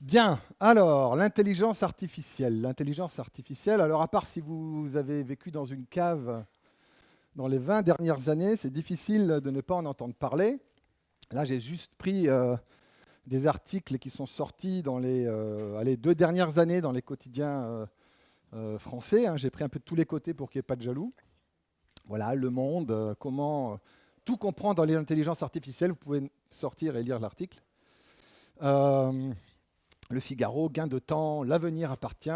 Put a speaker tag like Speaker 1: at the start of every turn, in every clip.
Speaker 1: Bien, alors, l'intelligence artificielle. L'intelligence artificielle, alors à part si vous avez vécu dans une cave dans les 20 dernières années, c'est difficile de ne pas en entendre parler. Là, j'ai juste pris des articles qui sont sortis dans les 2 dernières années dans les quotidiens français, hein. J'ai pris un peu de tous les côtés pour qu'il n'y ait pas de jaloux. Voilà, Le Monde, comment tout comprendre dans l'intelligence artificielle. Vous pouvez sortir et lire l'article. Euh, Le Figaro, gain de temps, l'avenir appartient,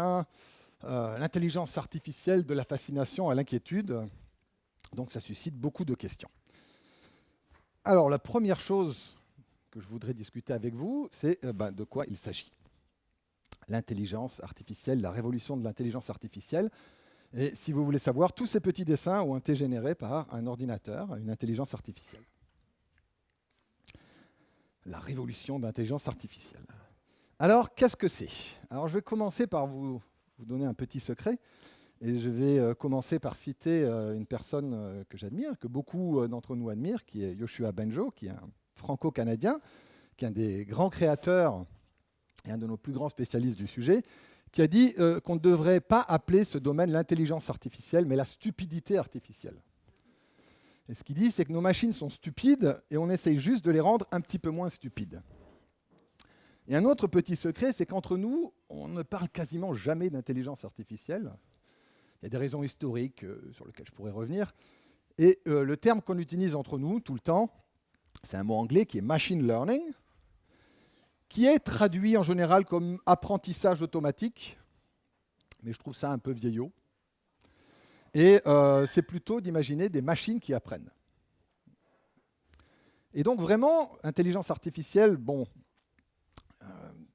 Speaker 1: l'intelligence artificielle de la fascination à l'inquiétude. Donc ça suscite beaucoup de questions. Alors la première chose que je voudrais discuter avec vous, c'est de quoi il s'agit. L'intelligence artificielle, la révolution de l'intelligence artificielle. Et si vous voulez savoir, tous ces petits dessins ont été générés par un ordinateur, une intelligence artificielle. La révolution de l'intelligence artificielle. Alors, qu'est-ce que c'est? Alors, je vais commencer par vous donner un petit secret. Et je vais commencer par citer une personne que j'admire, que beaucoup d'entre nous admirent, qui est Yoshua Bengio, qui est un franco-canadien, qui est un des grands créateurs et un de nos plus grands spécialistes du sujet, qui a dit qu'on ne devrait pas appeler ce domaine l'intelligence artificielle, mais la stupidité artificielle. Et ce qu'il dit, c'est que nos machines sont stupides et on essaye juste de les rendre un petit peu moins stupides. Et un autre petit secret, c'est qu'entre nous, on ne parle quasiment jamais d'intelligence artificielle. Il y a des raisons historiques sur lesquelles je pourrais revenir. Et le terme qu'on utilise entre nous tout le temps, c'est un mot anglais qui est machine learning, qui est traduit en général comme apprentissage automatique, mais je trouve ça un peu vieillot. Et c'est plutôt d'imaginer des machines qui apprennent. Et donc vraiment, intelligence artificielle, bon,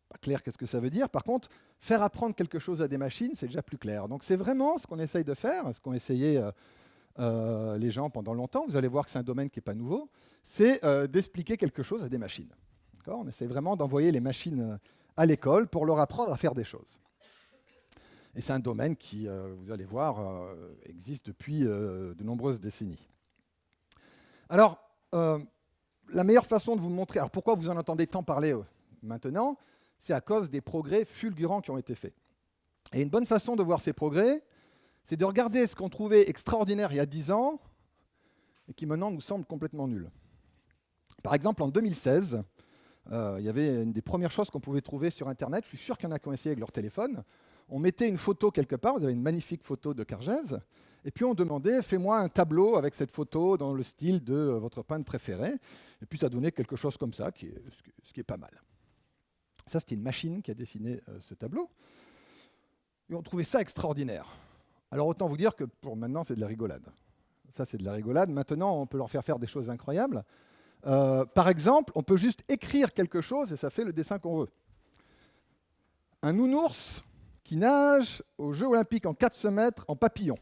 Speaker 1: pas clair qu'est-ce que ça veut dire. Par contre, faire apprendre quelque chose à des machines, c'est déjà plus clair. Donc c'est vraiment ce qu'on essaye de faire, ce qu'ont essayé les gens pendant longtemps. Vous allez voir que c'est un domaine qui n'est pas nouveau. C'est d'expliquer quelque chose à des machines. On essaie vraiment d'envoyer les machines à l'école pour leur apprendre à faire des choses. Et c'est un domaine qui, vous allez voir, existe depuis de nombreuses décennies. Alors, la meilleure façon de vous montrer, alors pourquoi vous en entendez tant parler maintenant, c'est à cause des progrès fulgurants qui ont été faits. Et une bonne façon de voir ces progrès, c'est de regarder ce qu'on trouvait extraordinaire il y a 10 ans et qui maintenant nous semble complètement nul. Par exemple, en 2016, il y avait une des premières choses qu'on pouvait trouver sur Internet, je suis sûr qu'il y en a qui ont essayé avec leur téléphone. On mettait une photo quelque part, vous avez une magnifique photo de Cargèse, et puis on demandait, fais-moi un tableau avec cette photo dans le style de votre peintre préféré, et puis ça donnait quelque chose comme ça, ce qui est pas mal. Ça, c'était une machine qui a dessiné ce tableau, et on trouvait ça extraordinaire. Alors autant vous dire que pour maintenant, c'est de la rigolade. Ça, c'est de la rigolade. Maintenant, on peut leur faire des choses incroyables. Par exemple, on peut juste écrire quelque chose et ça fait le dessin qu'on veut. Un nounours qui nage aux Jeux Olympiques en 400 mètres en papillon.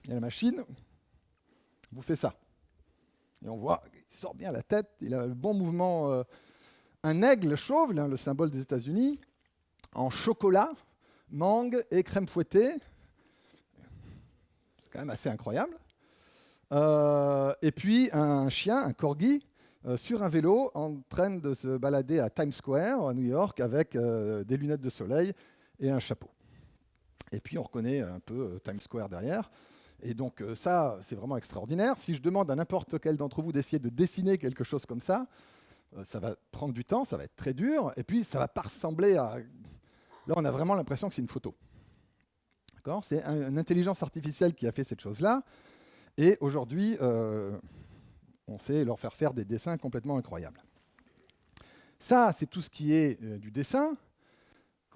Speaker 1: Et la machine vous fait ça. Et on voit, il sort bien la tête, il a le bon mouvement. Un aigle chauve, le symbole des États-Unis, en chocolat, mangue et crème fouettée. C'est quand même assez incroyable. Et puis un chien, un corgi, sur un vélo en train de se balader à Times Square, à New York, avec des lunettes de soleil et un chapeau. Et puis on reconnaît un peu Times Square derrière. Et donc ça, c'est vraiment extraordinaire. Si je demande à n'importe quel d'entre vous d'essayer de dessiner quelque chose comme ça va prendre du temps, ça va être très dur, et puis ça ne va pas ressembler à... Là, on a vraiment l'impression que c'est une photo. D'accord ? C'est une intelligence artificielle qui a fait cette chose-là. Et aujourd'hui, on sait leur faire des dessins complètement incroyables. Ça, c'est tout ce qui est du dessin.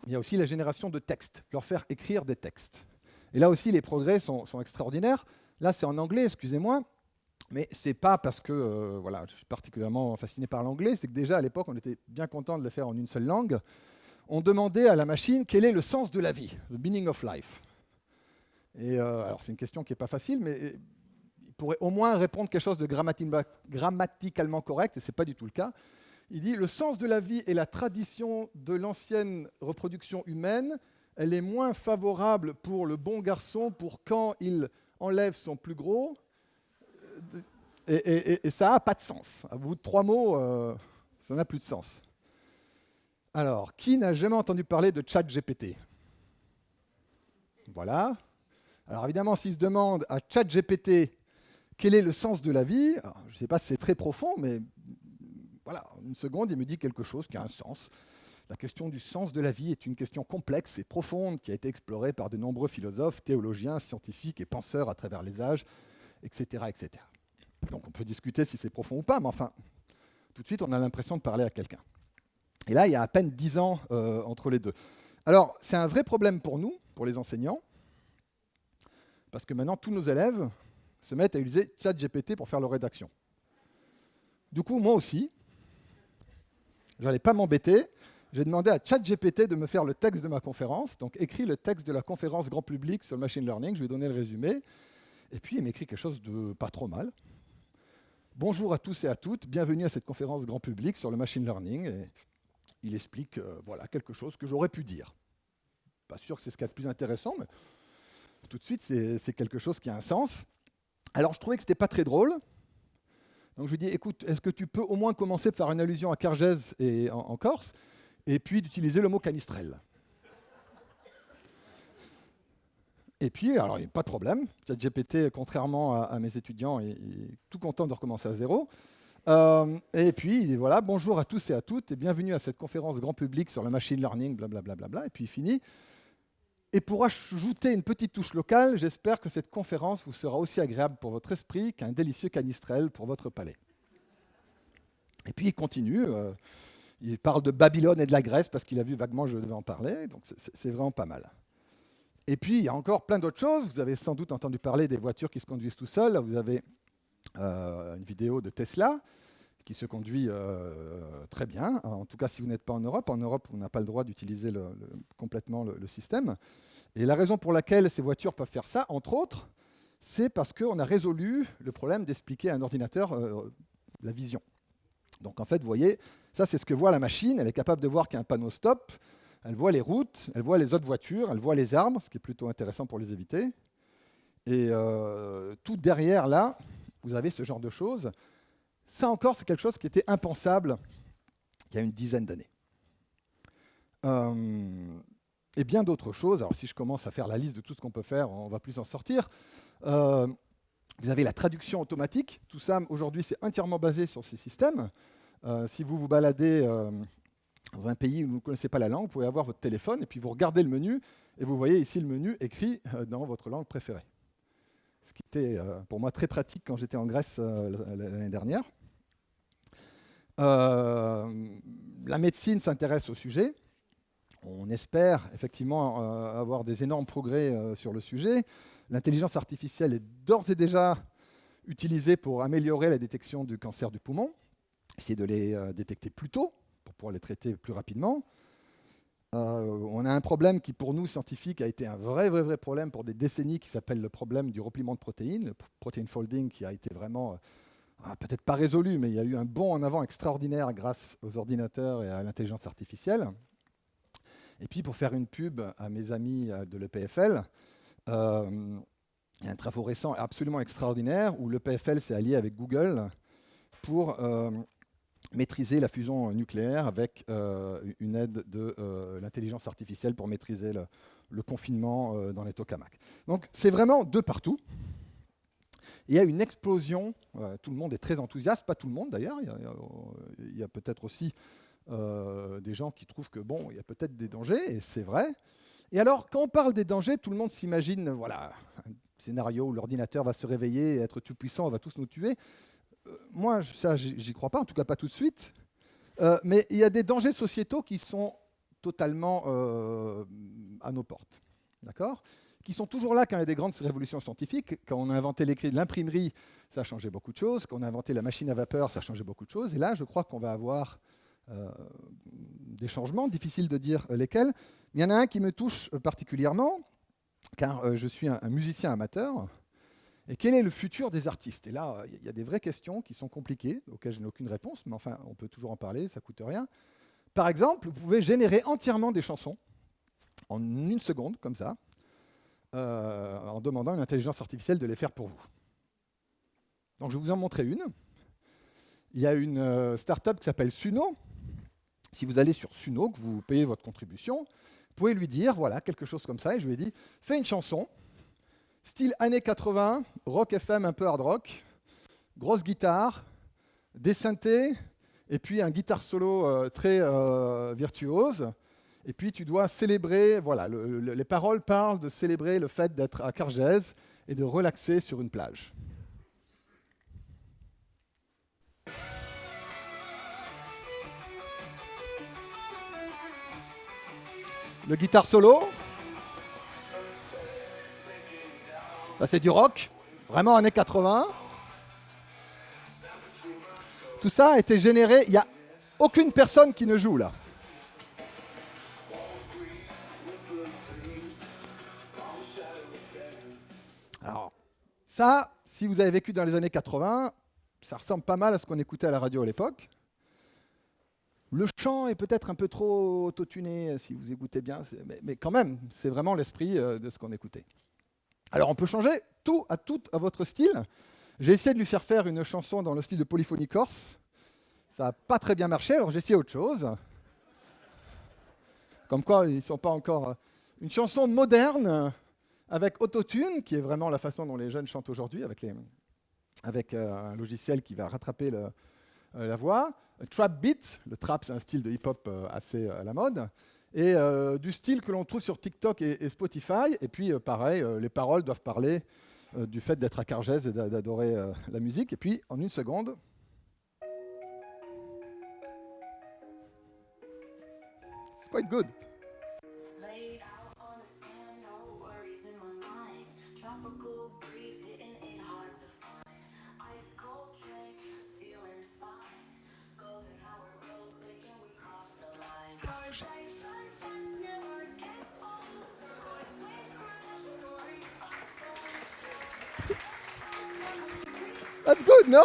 Speaker 1: Il y a aussi la génération de textes, leur faire écrire des textes. Et là aussi, les progrès sont extraordinaires. Là, c'est en anglais, excusez-moi, mais c'est pas parce que voilà, je suis particulièrement fasciné par l'anglais, c'est que déjà à l'époque, on était bien content de le faire en une seule langue. On demandait à la machine quel est le sens de la vie, the meaning of life. Et alors, c'est une question qui n'est pas facile, mais il pourrait au moins répondre quelque chose de grammaticalement correct, et ce n'est pas du tout le cas. Il dit « Le sens de la vie et la tradition de l'ancienne reproduction humaine, elle est moins favorable pour le bon garçon pour quand il enlève son plus gros. » Et ça n'a pas de sens. À bout de 3 mots, ça n'a plus de sens. Alors, qui n'a jamais entendu parler de ChatGPT? Voilà. Alors évidemment, s'il se demande à ChatGPT quel est le sens de la vie, alors, je ne sais pas si c'est très profond, mais voilà, en une seconde, il me dit quelque chose qui a un sens. La question du sens de la vie est une question complexe et profonde qui a été explorée par de nombreux philosophes, théologiens, scientifiques et penseurs à travers les âges, etc., etc. Donc on peut discuter si c'est profond ou pas, mais enfin, tout de suite, on a l'impression de parler à quelqu'un. Et là, il y a à peine 10 ans entre les deux. Alors, c'est un vrai problème pour nous, pour les enseignants, parce que maintenant, tous nos élèves se mettent à utiliser ChatGPT pour faire leur rédaction. Du coup, moi aussi, je n'allais pas m'embêter. J'ai demandé à ChatGPT de me faire le texte de ma conférence, donc écrit le texte de la conférence grand public sur le machine learning, je lui ai donné le résumé, et puis il m'écrit quelque chose de pas trop mal. Bonjour à tous et à toutes, bienvenue à cette conférence grand public sur le machine learning, et il explique voilà, quelque chose que j'aurais pu dire. Pas sûr que c'est ce qu'il y a de plus intéressant, mais tout de suite, c'est quelque chose qui a un sens. Alors je trouvais que ce n'était pas très drôle, donc je lui ai dit, écoute, est-ce que tu peux au moins commencer par une allusion à Cargèse et en Corse, et puis d'utiliser le mot canistrelle. Et puis, alors, il n'y a pas de problème. ChatGPT, contrairement à mes étudiants, est tout content de recommencer à zéro. Et puis, voilà, bonjour à tous et à toutes, et bienvenue à cette conférence grand public sur le machine learning, blablabla, et puis il finit. Et pour ajouter une petite touche locale, j'espère que cette conférence vous sera aussi agréable pour votre esprit qu'un délicieux canistrelle pour votre palais. Et puis, il continue. Il parle de Babylone et de la Grèce parce qu'il a vu vaguement que je devais en parler, donc c'est vraiment pas mal. Et puis, il y a encore plein d'autres choses. Vous avez sans doute entendu parler des voitures qui se conduisent tout seuls. Vous avez une vidéo de Tesla qui se conduit très bien. En tout cas, si vous n'êtes pas en Europe. En Europe, on n'a pas le droit d'utiliser complètement le système. Et la raison pour laquelle ces voitures peuvent faire ça, entre autres, c'est parce qu'on a résolu le problème d'expliquer à un ordinateur la vision. Donc en fait, vous voyez, ça c'est ce que voit la machine. Elle est capable de voir qu'il y a un panneau stop. Elle voit les routes, elle voit les autres voitures, elle voit les arbres, ce qui est plutôt intéressant pour les éviter. Et tout derrière là, vous avez ce genre de choses. Ça encore, c'est quelque chose qui était impensable il y a une dizaine d'années. Et bien d'autres choses. Alors si je commence à faire la liste de tout ce qu'on peut faire, on ne va plus en sortir. Vous avez la traduction automatique. Tout ça, aujourd'hui, c'est entièrement basé sur ces systèmes. Si vous vous baladez dans un pays où vous ne connaissez pas la langue, vous pouvez avoir votre téléphone et puis vous regardez le menu et vous voyez ici le menu écrit dans votre langue préférée. Ce qui était pour moi très pratique quand j'étais en Grèce l'année dernière. La médecine s'intéresse au sujet. On espère effectivement avoir des énormes progrès sur le sujet. L'intelligence artificielle est d'ores et déjà utilisée pour améliorer la détection du cancer du poumon, essayer de les détecter plus tôt pour pouvoir les traiter plus rapidement. On a un problème qui, pour nous, scientifiques, a été un vrai problème pour des décennies, qui s'appelle le problème du repliement de protéines, le protein folding, qui a été vraiment, peut-être pas résolu, mais il y a eu un bond en avant extraordinaire grâce aux ordinateurs et à l'intelligence artificielle. Et puis, pour faire une pub à mes amis de l'EPFL, il y a un travail récent absolument extraordinaire où l'EPFL s'est allié avec Google pour maîtriser la fusion nucléaire avec une aide de l'intelligence artificielle pour maîtriser le confinement dans les tokamaks. Donc c'est vraiment de partout. Il y a une explosion, tout le monde est très enthousiaste, pas tout le monde d'ailleurs, il y a peut-être aussi des gens qui trouvent que bon, il y a peut-être des dangers, et c'est vrai. Et alors, quand on parle des dangers, tout le monde s'imagine, voilà, un scénario où l'ordinateur va se réveiller, être tout puissant, on va tous nous tuer. Moi, ça, j'y crois pas, en tout cas pas tout de suite. Mais il y a des dangers sociétaux qui sont totalement à nos portes, d'accord ? Qui sont toujours là quand il y a des grandes révolutions scientifiques. Quand on a inventé l'imprimerie, ça a changé beaucoup de choses. Quand on a inventé la machine à vapeur, ça a changé beaucoup de choses. Et là, je crois qu'on va avoir des changements, difficile de dire lesquels. Il y en a un qui me touche particulièrement, car je suis un musicien amateur. Et quel est le futur des artistes? Et là, il y a des vraies questions qui sont compliquées, auxquelles je n'ai aucune réponse, mais enfin, on peut toujours en parler, ça ne coûte rien. Par exemple, vous pouvez générer entièrement des chansons en une seconde, comme ça, en demandant à une intelligence artificielle de les faire pour vous. Donc je vais vous en montrer une. Il y a une start-up qui s'appelle Suno, Si vous allez sur Suno, que vous payez votre contribution, vous pouvez lui dire, voilà, quelque chose comme ça, et je lui ai dit, fais une chanson, style années 80, rock FM, un peu hard rock, grosse guitare, des synthés, et puis un guitare solo très virtuose. Et puis tu dois célébrer, voilà, les paroles parlent de célébrer le fait d'être à Cargèse et de relaxer sur une plage. Le guitare solo, ça c'est du rock, vraiment années 80. Tout ça a été généré, il n'y a aucune personne qui ne joue là. Alors, ça, si vous avez vécu dans les années 80, ça ressemble pas mal à ce qu'on écoutait à la radio à l'époque. Le chant est peut-être un peu trop autotuné, si vous écoutez bien, mais quand même, c'est vraiment l'esprit de ce qu'on écoutait. Alors, on peut changer tout à votre style. J'ai essayé de lui faire faire une chanson dans le style de Polyphonie Corse. Ça n'a pas très bien marché, alors j'ai essayé autre chose. Comme quoi, ils ne sont pas encore... Une chanson moderne, avec autotune, qui est vraiment la façon dont les jeunes chantent aujourd'hui, avec un logiciel qui va rattraper la voix. Trap beat, le trap c'est un style de hip-hop assez à la mode, et du style que l'on trouve sur TikTok et Spotify, et puis pareil, les paroles doivent parler du fait d'être à Cargèse et d'adorer la musique, et puis en une seconde... It's quite good. That's good, no?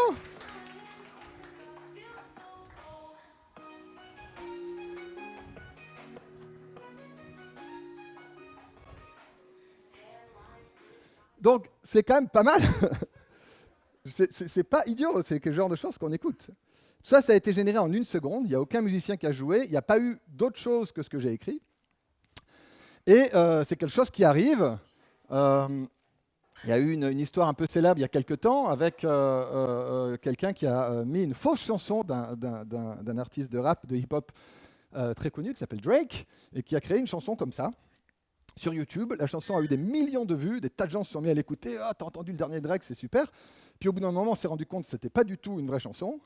Speaker 1: Donc, c'est quand même pas mal. C'est pas idiot, c'est quel genre de choses qu'on écoute. Ça a été généré en une seconde. Il n'y a aucun musicien qui a joué. Il n'y a pas eu d'autre chose que ce que j'ai écrit. Et c'est quelque chose qui arrive. Il y a eu une histoire un peu célèbre il y a quelques temps avec quelqu'un qui a mis une fausse chanson d'un artiste de rap, de hip-hop très connu, qui s'appelle Drake, et qui a créé une chanson comme ça sur YouTube. La chanson a eu des millions de vues, des tas de gens se sont mis à l'écouter. Ah, t'as entendu le dernier Drake, c'est super. Puis au bout d'un moment, on s'est rendu compte que ce n'était pas du tout une vraie chanson.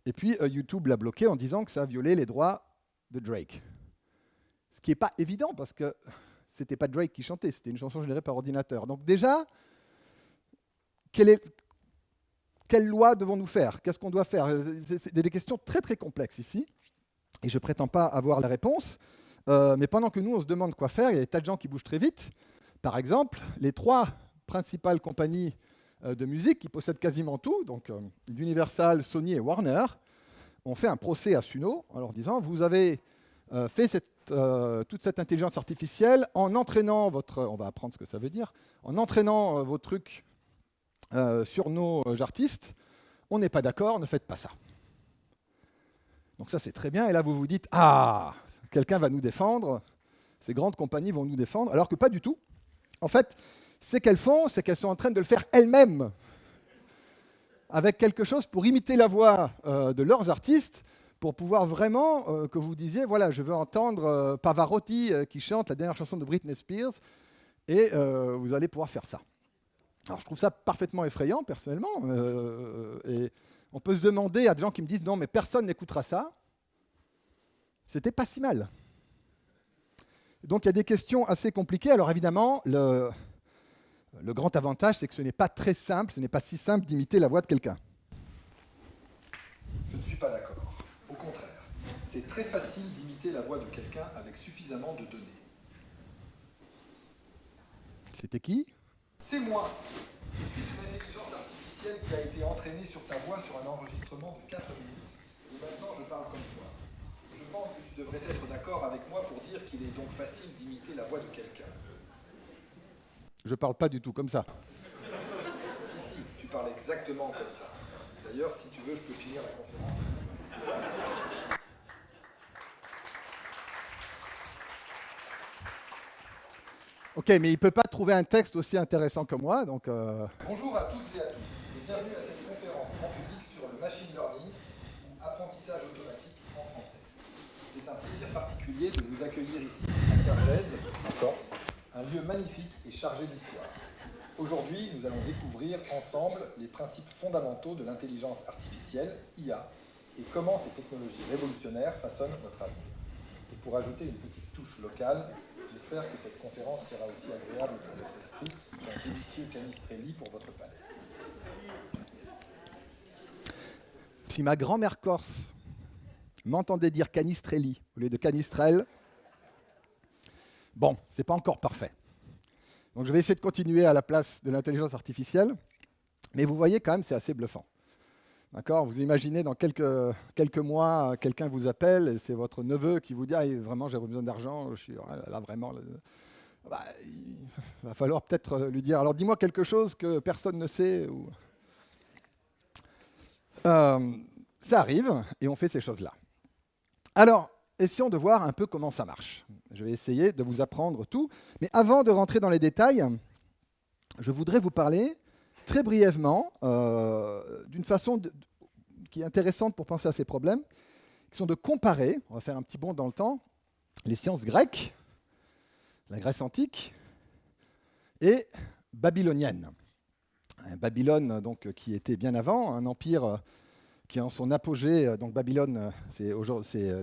Speaker 1: Et puis YouTube l'a bloqué en disant que ça violait les droits de Drake. Ce qui n'est pas évident parce que c'était pas Drake qui chantait, c'était une chanson générée par ordinateur. Donc déjà, quelle loi devons-nous faire? Qu'est-ce qu'on doit faire? C'est des questions très très complexes ici, et je ne prétends pas avoir la réponse. Mais pendant que nous, on se demande quoi faire, il y a des tas de gens qui bougent très vite. Par exemple, les 3 principales compagnies de musique qui possèdent quasiment tout, donc Universal, Sony et Warner, ont fait un procès à Suno en leur disant « Vous avez fait toute cette intelligence artificielle en entraînant votre... » on va apprendre ce que ça veut dire. « En entraînant vos trucs sur nos artistes, on n'est pas d'accord, ne faites pas ça. » Donc ça, c'est très bien. Et là, vous vous dites « Ah, quelqu'un va nous défendre, ces grandes compagnies vont nous défendre. » Alors que pas du tout. En fait, ce qu'elles font, c'est qu'elles sont en train de le faire elles-mêmes, avec quelque chose pour imiter la voix de leurs artistes, pour pouvoir vraiment que vous disiez, voilà, je veux entendre Pavarotti qui chante la dernière chanson de Britney Spears, et vous allez pouvoir faire ça. Alors je trouve ça parfaitement effrayant, personnellement, et on peut se demander à des gens qui me disent, non, mais personne n'écoutera ça. C'était pas si mal. Donc il y a des questions assez compliquées. Alors évidemment, le grand avantage, c'est que ce n'est pas très simple, ce n'est pas si simple d'imiter la voix de quelqu'un.
Speaker 2: Je ne suis pas d'accord. Au contraire, c'est très facile d'imiter la voix de quelqu'un avec suffisamment de données.
Speaker 1: C'était qui?
Speaker 2: C'est moi. Je suis une intelligence artificielle qui a été entraînée sur ta voix sur un enregistrement de 4 minutes. Et maintenant, je parle comme toi. Je pense que tu devrais être d'accord avec moi pour dire qu'il est donc facile d'imiter la voix de quelqu'un.
Speaker 1: Je parle pas du tout comme ça.
Speaker 2: Si, tu parles exactement comme ça. D'ailleurs, si tu veux, je peux finir la conférence.
Speaker 1: Ok, mais il ne peut pas trouver un texte aussi intéressant que moi, donc...
Speaker 2: Bonjour à toutes et à tous, et bienvenue à cette conférence grand public sur le machine learning, ou apprentissage automatique en français. C'est un plaisir particulier de vous accueillir ici à Cargèse, en Corse, un lieu magnifique et chargé d'histoire. Aujourd'hui, nous allons découvrir ensemble les principes fondamentaux de l'intelligence artificielle, IA, et comment ces technologies révolutionnaires façonnent notre avenir. Et pour ajouter une petite touche locale, j'espère que cette conférence sera aussi agréable pour votre esprit qu'un délicieux canistrelli pour votre palais.
Speaker 1: Si ma grand-mère corse m'entendait dire canistrelli au lieu de canistrelle, bon, c'est pas encore parfait. Donc je vais essayer de continuer à la place de l'intelligence artificielle, mais vous voyez quand même, c'est assez bluffant. D'accord ? Vous imaginez dans quelques mois, quelqu'un vous appelle, et c'est votre neveu qui vous dit ah, vraiment j'ai besoin d'argent, je suis là vraiment. Bah, il va falloir peut-être lui dire alors dis-moi quelque chose que personne ne sait. Ça arrive et on fait ces choses-là. Alors, essayons de voir un peu comment ça marche. Je vais essayer de vous apprendre tout, mais avant de rentrer dans les détails, je voudrais vous parler très brièvement, d'une façon qui est intéressante pour penser à ces problèmes, qui sont de comparer, on va faire un petit bond dans le temps, les sciences grecques, la Grèce antique et babylonienne. Babylone, donc, qui était bien avant, un empire qui est en son apogée, donc Babylone, c'est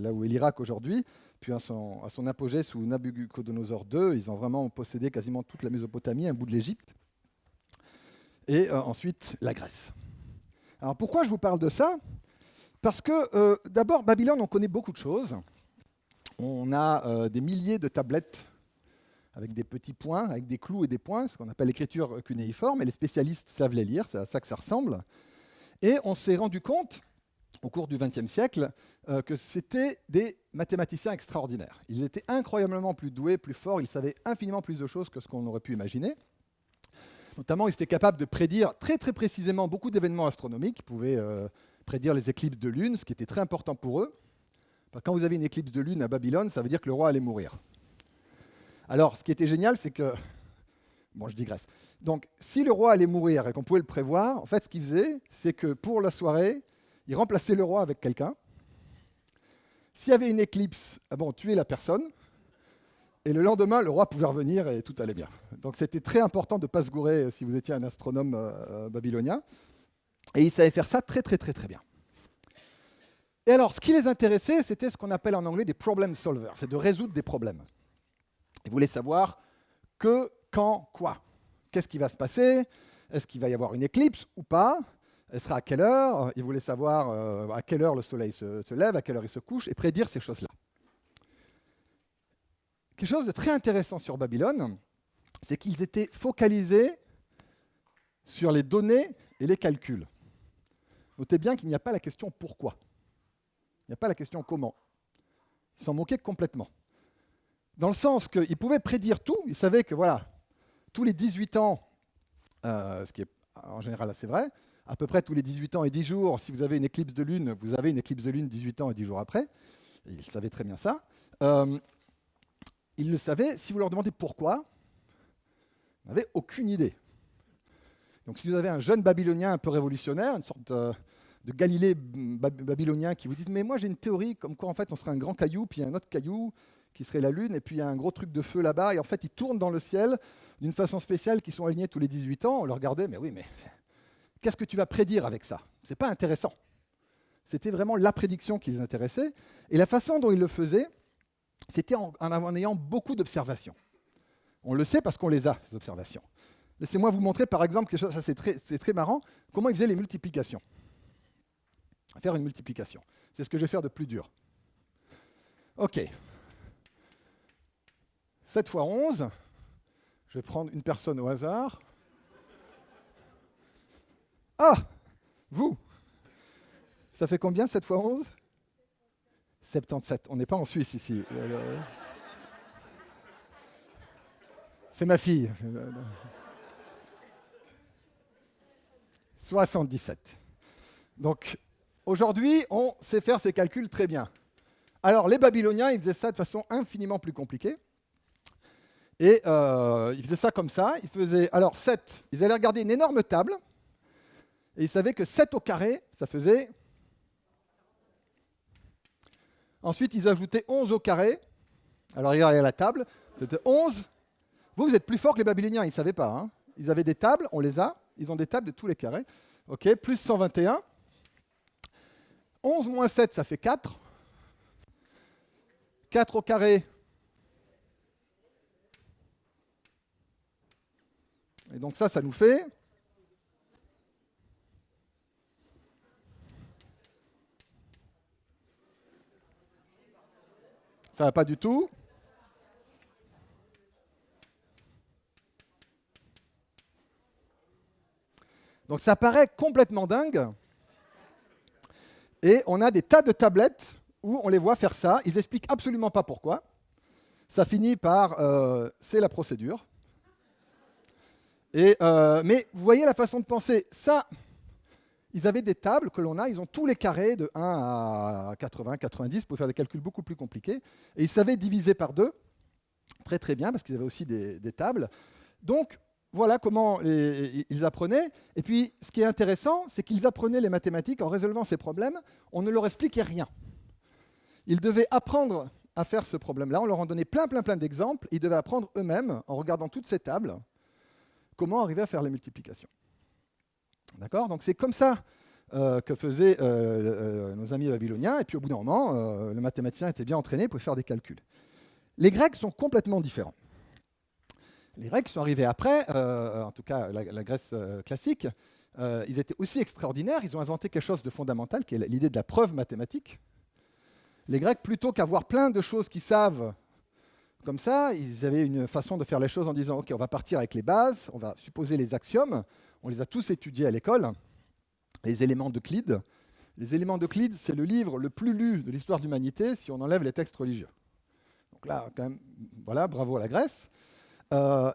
Speaker 1: là où est l'Irak aujourd'hui, puis à son apogée sous Nabucodonosor II, ils ont vraiment possédé quasiment toute la Mésopotamie, un bout de l'Égypte, et ensuite la Grèce. Alors pourquoi je vous parle de ça ? Parce que d'abord, Babylone, on connaît beaucoup de choses. On a des milliers de tablettes avec des petits points, avec des clous et des points, ce qu'on appelle l'écriture cunéiforme, et les spécialistes savent les lire, c'est à ça que ça ressemble. Et on s'est rendu compte, au cours du XXe siècle, que c'était des mathématiciens extraordinaires. Ils étaient incroyablement plus doués, plus forts, ils savaient infiniment plus de choses que ce qu'on aurait pu imaginer. Notamment, ils étaient capables de prédire très très précisément beaucoup d'événements astronomiques. Ils pouvaient prédire les éclipses de lune, ce qui était très important pour eux. Quand vous avez une éclipse de lune à Babylone, ça veut dire que le roi allait mourir. Alors, ce qui était génial, c'est que... Bon, je digresse. Donc, si le roi allait mourir et qu'on pouvait le prévoir, en fait, ce qu'il faisait, c'est que pour la soirée, il remplaçait le roi avec quelqu'un. S'il y avait une éclipse, on tuait la personne. Et le lendemain, le roi pouvait revenir et tout allait bien. Donc c'était très important de ne pas se gourer si vous étiez un astronome babylonien. Et ils savaient faire ça très très très très bien. Et alors, ce qui les intéressait, c'était ce qu'on appelle en anglais des problem solvers, c'est de résoudre des problèmes. Ils voulaient savoir que, quand, quoi. Qu'est-ce qui va se passer ? Est-ce qu'il va y avoir une éclipse ou pas ? Elle sera à quelle heure ? Ils voulaient savoir à quelle heure le soleil se lève, à quelle heure il se couche, et prédire ces choses-là. Quelque chose de très intéressant sur Babylone, c'est qu'ils étaient focalisés sur les données et les calculs. Notez bien qu'il n'y a pas la question pourquoi. Il n'y a pas la question comment. Ils s'en moquaient complètement. Dans le sens qu'ils pouvaient prédire tout. Ils savaient que voilà, tous les 18 ans, ce qui est en général assez vrai, à peu près tous les 18 ans et 10 jours, si vous avez une éclipse de lune, vous avez une éclipse de lune 18 ans et 10 jours après. Et ils savaient très bien ça. Ils le savaient. Si vous leur demandez pourquoi, vous n'avez aucune idée. Donc si vous avez un jeune babylonien un peu révolutionnaire, une sorte de Galilée babylonien qui vous dit « Mais moi j'ai une théorie comme quoi en fait on serait un grand caillou, puis un autre caillou qui serait la Lune, et puis il y a un gros truc de feu là-bas, et en fait ils tournent dans le ciel d'une façon spéciale qui sont alignés tous les 18 ans. » On leur regardait « Mais oui, mais qu'est-ce que tu vas prédire avec ça ? C'est pas intéressant. » C'était vraiment la prédiction qui les intéressait. Et la façon dont ils le faisaient, c'était en ayant beaucoup d'observations. On le sait parce qu'on les a, ces observations. Laissez-moi vous montrer, par exemple, quelque chose, ça c'est très marrant, comment ils faisaient les multiplications. Faire une multiplication. C'est ce que je vais faire de plus dur. OK. 7 fois 11, je vais prendre une personne au hasard. Ah, vous, ça fait combien 7 fois 11 ? 77. On n'est pas en Suisse ici. C'est ma fille. 77. Donc, aujourd'hui, on sait faire ces calculs très bien. Alors, les Babyloniens, ils faisaient ça de façon infiniment plus compliquée. Et ils faisaient ça comme ça. Ils faisaient, alors 7, ils allaient regarder une énorme table, et ils savaient que 7 au carré, ça faisait... Ensuite, ils ajoutaient 11 au carré. Alors, regardez à la table, c'était 11. Vous êtes plus fort que les Babyloniens, ils ne savaient pas. Hein. Ils avaient des tables, on les a. Ils ont des tables de tous les carrés. OK, plus 121. 11 moins 7, ça fait 4. 4 au carré. Et donc ça nous fait... Ça va pas du tout. Donc ça paraît complètement dingue. Et on a des tas de tablettes où on les voit faire ça. Ils n'expliquent absolument pas pourquoi. Ça finit par c'est la procédure. Mais vous voyez la façon de penser. Ça, ils avaient des tables que l'on a, ils ont tous les carrés de 1 à 80, 90 pour faire des calculs beaucoup plus compliqués. Et ils savaient diviser par 2 très très bien parce qu'ils avaient aussi des tables. Donc voilà comment ils apprenaient. Et puis ce qui est intéressant, c'est qu'ils apprenaient les mathématiques en résolvant ces problèmes. On ne leur expliquait rien. Ils devaient apprendre à faire ce problème-là. On leur en donnait plein d'exemples. Ils devaient apprendre eux-mêmes, en regardant toutes ces tables, comment arriver à faire les multiplications. D'accord ? Donc c'est comme ça que faisaient nos amis babyloniens. Et puis au bout d'un moment, le mathématicien était bien entraîné pour faire des calculs. Les Grecs sont complètement différents. Les Grecs sont arrivés après, en tout cas la Grèce classique. Ils étaient aussi extraordinaires. Ils ont inventé quelque chose de fondamental, qui est l'idée de la preuve mathématique. Les Grecs, plutôt qu'avoir plein de choses qu'ils savent comme ça, ils avaient une façon de faire les choses en disant « Ok, on va partir avec les bases, on va supposer les axiomes. » On les a tous étudiés à l'école. Les éléments d'Euclide. Les éléments d'Euclide, c'est le livre le plus lu de l'histoire de l'humanité si on enlève les textes religieux. Donc là, quand même, voilà, bravo à la Grèce.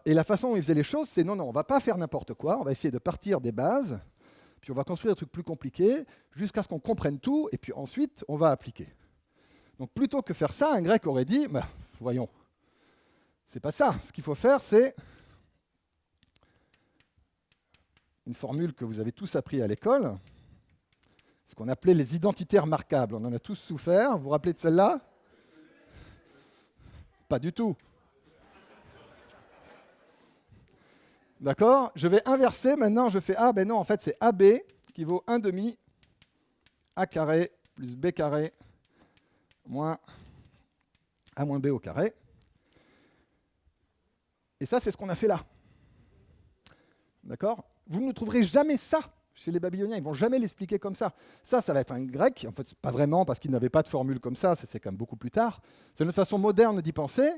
Speaker 1: Et la façon dont ils faisaient les choses, c'est non, on ne va pas faire n'importe quoi, on va essayer de partir des bases, puis on va construire des trucs plus compliqués, jusqu'à ce qu'on comprenne tout, et puis ensuite, on va appliquer. Donc plutôt que faire ça, un Grec aurait dit, bah, voyons, c'est pas ça. Ce qu'il faut faire, c'est une formule que vous avez tous appris à l'école, ce qu'on appelait les identités remarquables. On en a tous souffert. Vous vous rappelez de celle-là ? Pas du tout. D'accord ? Je vais inverser. Maintenant, je fais A. Ben non, en fait, c'est AB qui vaut 1 demi A carré plus B carré moins A moins B au carré. Et ça, c'est ce qu'on a fait là. D'accord ? Vous ne trouverez jamais ça chez les Babyloniens. Ils ne vont jamais l'expliquer comme ça. Ça va être un grec. En fait, ce n'est pas vraiment parce qu'ils n'avaient pas de formule comme ça. C'est quand même beaucoup plus tard. C'est notre façon moderne d'y penser.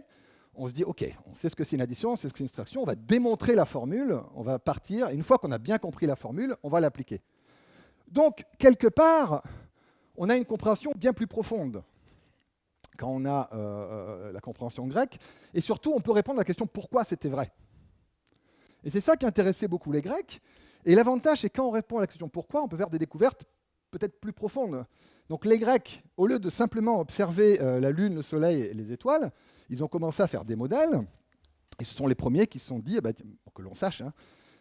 Speaker 1: On se dit, OK, on sait ce que c'est une addition, on sait ce que c'est une soustraction. On va démontrer la formule. On va partir. Et une fois qu'on a bien compris la formule, on va l'appliquer. Donc, quelque part, on a une compréhension bien plus profonde quand on a la compréhension grecque. Et surtout, on peut répondre à la question pourquoi c'était vrai. Et c'est ça qui intéressait beaucoup les Grecs. Et l'avantage, c'est quand on répond à la question pourquoi, on peut faire des découvertes peut-être plus profondes. Donc les Grecs, au lieu de simplement observer la Lune, le Soleil et les étoiles, ils ont commencé à faire des modèles. Et ce sont les premiers qui se sont dit, pour que l'on sache,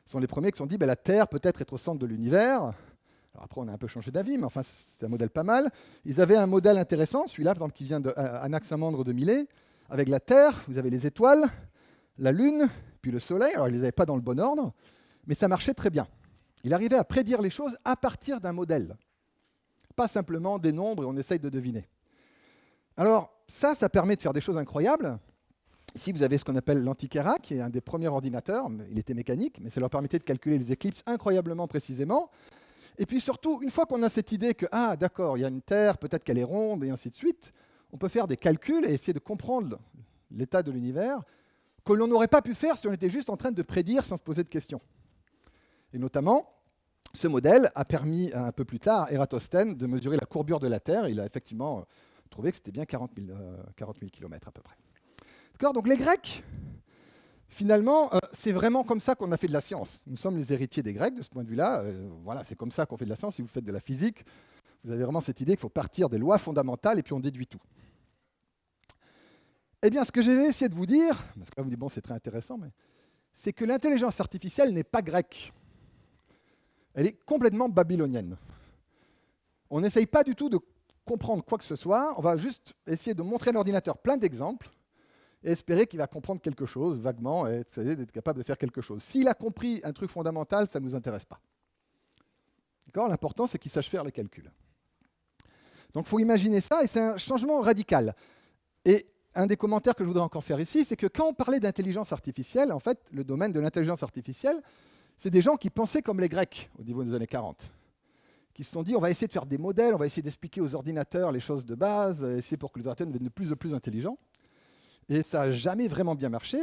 Speaker 1: ce sont les premiers qui se sont dit, la Terre peut-être être au centre de l'univers. Alors après, on a un peu changé d'avis, mais enfin, c'est un modèle pas mal. Ils avaient un modèle intéressant, celui-là, qui vient d'Anaximandre de Milet, avec la Terre, vous avez les étoiles, la Lune, puis le Soleil. Alors, ils ne les avaient pas dans le bon ordre, mais ça marchait très bien. Il arrivait à prédire les choses à partir d'un modèle, pas simplement des nombres et on essaye de deviner. Alors, ça permet de faire des choses incroyables. Ici, vous avez ce qu'on appelle l'Antiquera, qui est un des premiers ordinateurs. Il était mécanique, mais ça leur permettait de calculer les éclipses incroyablement précisément. Et puis surtout, une fois qu'on a cette idée que, d'accord, il y a une Terre, peut-être qu'elle est ronde, et ainsi de suite, on peut faire des calculs et essayer de comprendre l'état de l'univers que l'on n'aurait pas pu faire si on était juste en train de prédire sans se poser de questions. Et notamment, ce modèle a permis un peu plus tard à Ératosthène de mesurer la courbure de la Terre. Il a effectivement trouvé que c'était bien 40 000 km à peu près. D'accord ? Donc les Grecs, finalement, c'est vraiment comme ça qu'on a fait de la science. Nous sommes les héritiers des Grecs de ce point de vue-là. Voilà, c'est comme ça qu'on fait de la science. Si vous faites de la physique, vous avez vraiment cette idée qu'il faut partir des lois fondamentales et puis on déduit tout. Eh bien, ce que je vais essayer de vous dire, parce que là, vous dites, bon, c'est très intéressant, mais c'est que l'intelligence artificielle n'est pas grecque. Elle est complètement babylonienne. On n'essaye pas du tout de comprendre quoi que ce soit, on va juste essayer de montrer à l'ordinateur plein d'exemples et espérer qu'il va comprendre quelque chose vaguement et d'être capable de faire quelque chose. S'il a compris un truc fondamental, ça ne nous intéresse pas. D'accord ? L'important, c'est qu'il sache faire les calculs. Donc, il faut imaginer ça, et c'est un changement radical. Et un des commentaires que je voudrais encore faire ici, c'est que quand on parlait d'intelligence artificielle, en fait, le domaine de l'intelligence artificielle, c'est des gens qui pensaient comme les Grecs au niveau des années 40, qui se sont dit, on va essayer de faire des modèles, on va essayer d'expliquer aux ordinateurs les choses de base, essayer pour que les ordinateurs deviennent de plus en plus intelligents. Et ça n'a jamais vraiment bien marché.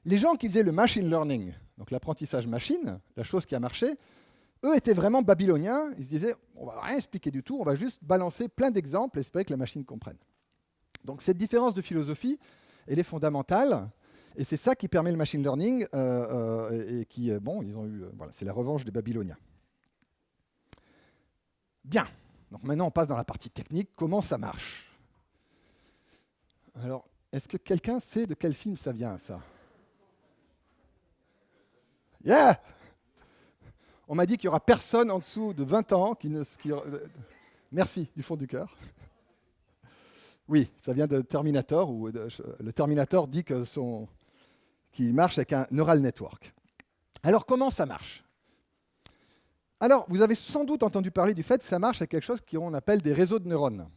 Speaker 1: Les gens qui faisaient le machine learning, donc l'apprentissage machine, la chose qui a marché, eux étaient vraiment babyloniens. Ils se disaient, on ne va rien expliquer du tout, on va juste balancer plein d'exemples et espérer que la machine comprenne. Donc cette différence de philosophie, elle est fondamentale. Et c'est ça qui permet le machine learning. Et qui, bon, ils ont eu, voilà, c'est la revanche des Babyloniens. Bien. Donc maintenant, on passe dans la partie technique. Comment ça marche ? Alors, est-ce que quelqu'un sait de quel film ça vient, ça ? Yeah ! On m'a dit qu'il n'y aura personne en dessous de 20 ans qui ne... Merci, du fond du cœur. Oui, ça vient de Terminator, où le Terminator dit qu'il marche avec un neural network. Alors, comment ça marche ? Alors, vous avez sans doute entendu parler du fait que ça marche avec quelque chose qu'on appelle des réseaux de neurones.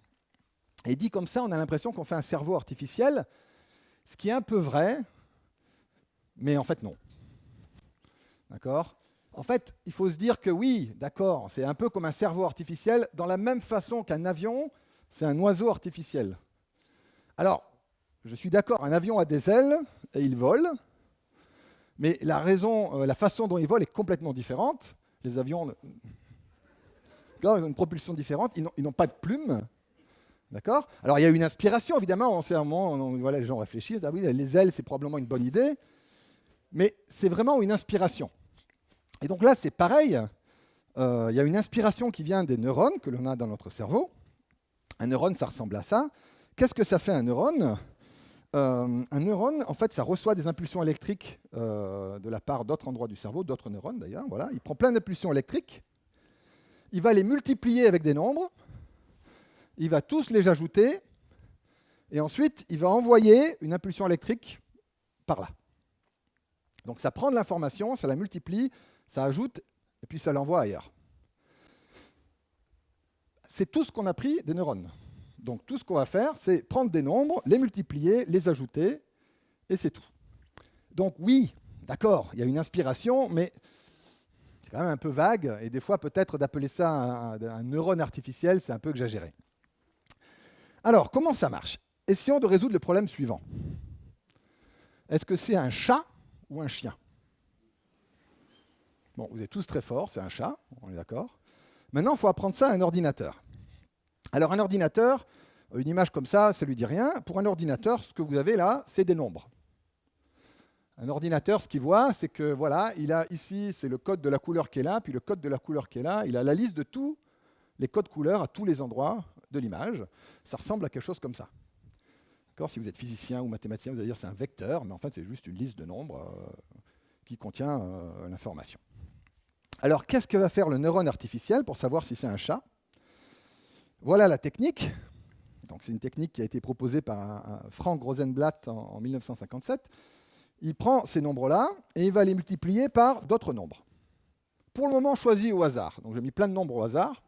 Speaker 1: Et dit comme ça, on a l'impression qu'on fait un cerveau artificiel, ce qui est un peu vrai, mais en fait non. D'accord ? En fait, il faut se dire que oui, d'accord, c'est un peu comme un cerveau artificiel, dans la même façon qu'un avion, c'est un oiseau artificiel. Alors, je suis d'accord, un avion a des ailes et il vole, mais la façon dont il vole est complètement différente. Les avions, ils ont une propulsion différente, ils n'ont pas de plumes. D'accord ? Alors, il y a une inspiration, évidemment, on sait à un moment, voilà, les gens réfléchissent, ah oui, les ailes, c'est probablement une bonne idée, mais c'est vraiment une inspiration. Et donc là, c'est pareil, il y a une inspiration qui vient des neurones que l'on a dans notre cerveau. Un neurone, ça ressemble à ça. Qu'est-ce que ça fait un neurone ? Un neurone, en fait, ça reçoit des impulsions électriques de la part d'autres endroits du cerveau, d'autres neurones d'ailleurs. Voilà. Il prend plein d'impulsions électriques, il va les multiplier avec des nombres, il va tous les ajouter, et ensuite, il va envoyer une impulsion électrique par là. Donc ça prend de l'information, ça la multiplie, ça ajoute, et puis ça l'envoie ailleurs. C'est tout ce qu'on a pris des neurones. Donc tout ce qu'on va faire, c'est prendre des nombres, les multiplier, les ajouter, et c'est tout. Donc oui, d'accord, il y a une inspiration, mais c'est quand même un peu vague, et des fois peut-être d'appeler ça un neurone artificiel, c'est un peu exagéré. Alors, comment ça marche ? Essayons de résoudre le problème suivant. Est-ce que c'est un chat ou un chien ? Bon, vous êtes tous très forts, c'est un chat, on est d'accord. Maintenant, il faut apprendre ça à un ordinateur. Alors, un ordinateur, une image comme ça ne lui dit rien. Pour un ordinateur, ce que vous avez là, c'est des nombres. Un ordinateur, ce qu'il voit, c'est que voilà, il a ici, c'est le code de la couleur qui est là, puis le code de la couleur qui est là. Il a la liste de tous les codes couleurs à tous les endroits de l'image. Ça ressemble à quelque chose comme ça. D'accord ? Si vous êtes physicien ou mathématicien, vous allez dire que c'est un vecteur, mais en fait, c'est juste une liste de nombres qui contient l'information. Alors, qu'est-ce que va faire le neurone artificiel pour savoir si c'est un chat ? Voilà la technique. Donc, c'est une technique qui a été proposée par un Frank Rosenblatt en 1957. Il prend ces nombres-là et il va les multiplier par d'autres nombres. Pour le moment, choisis au hasard. Donc, j'ai mis plein de nombres au hasard.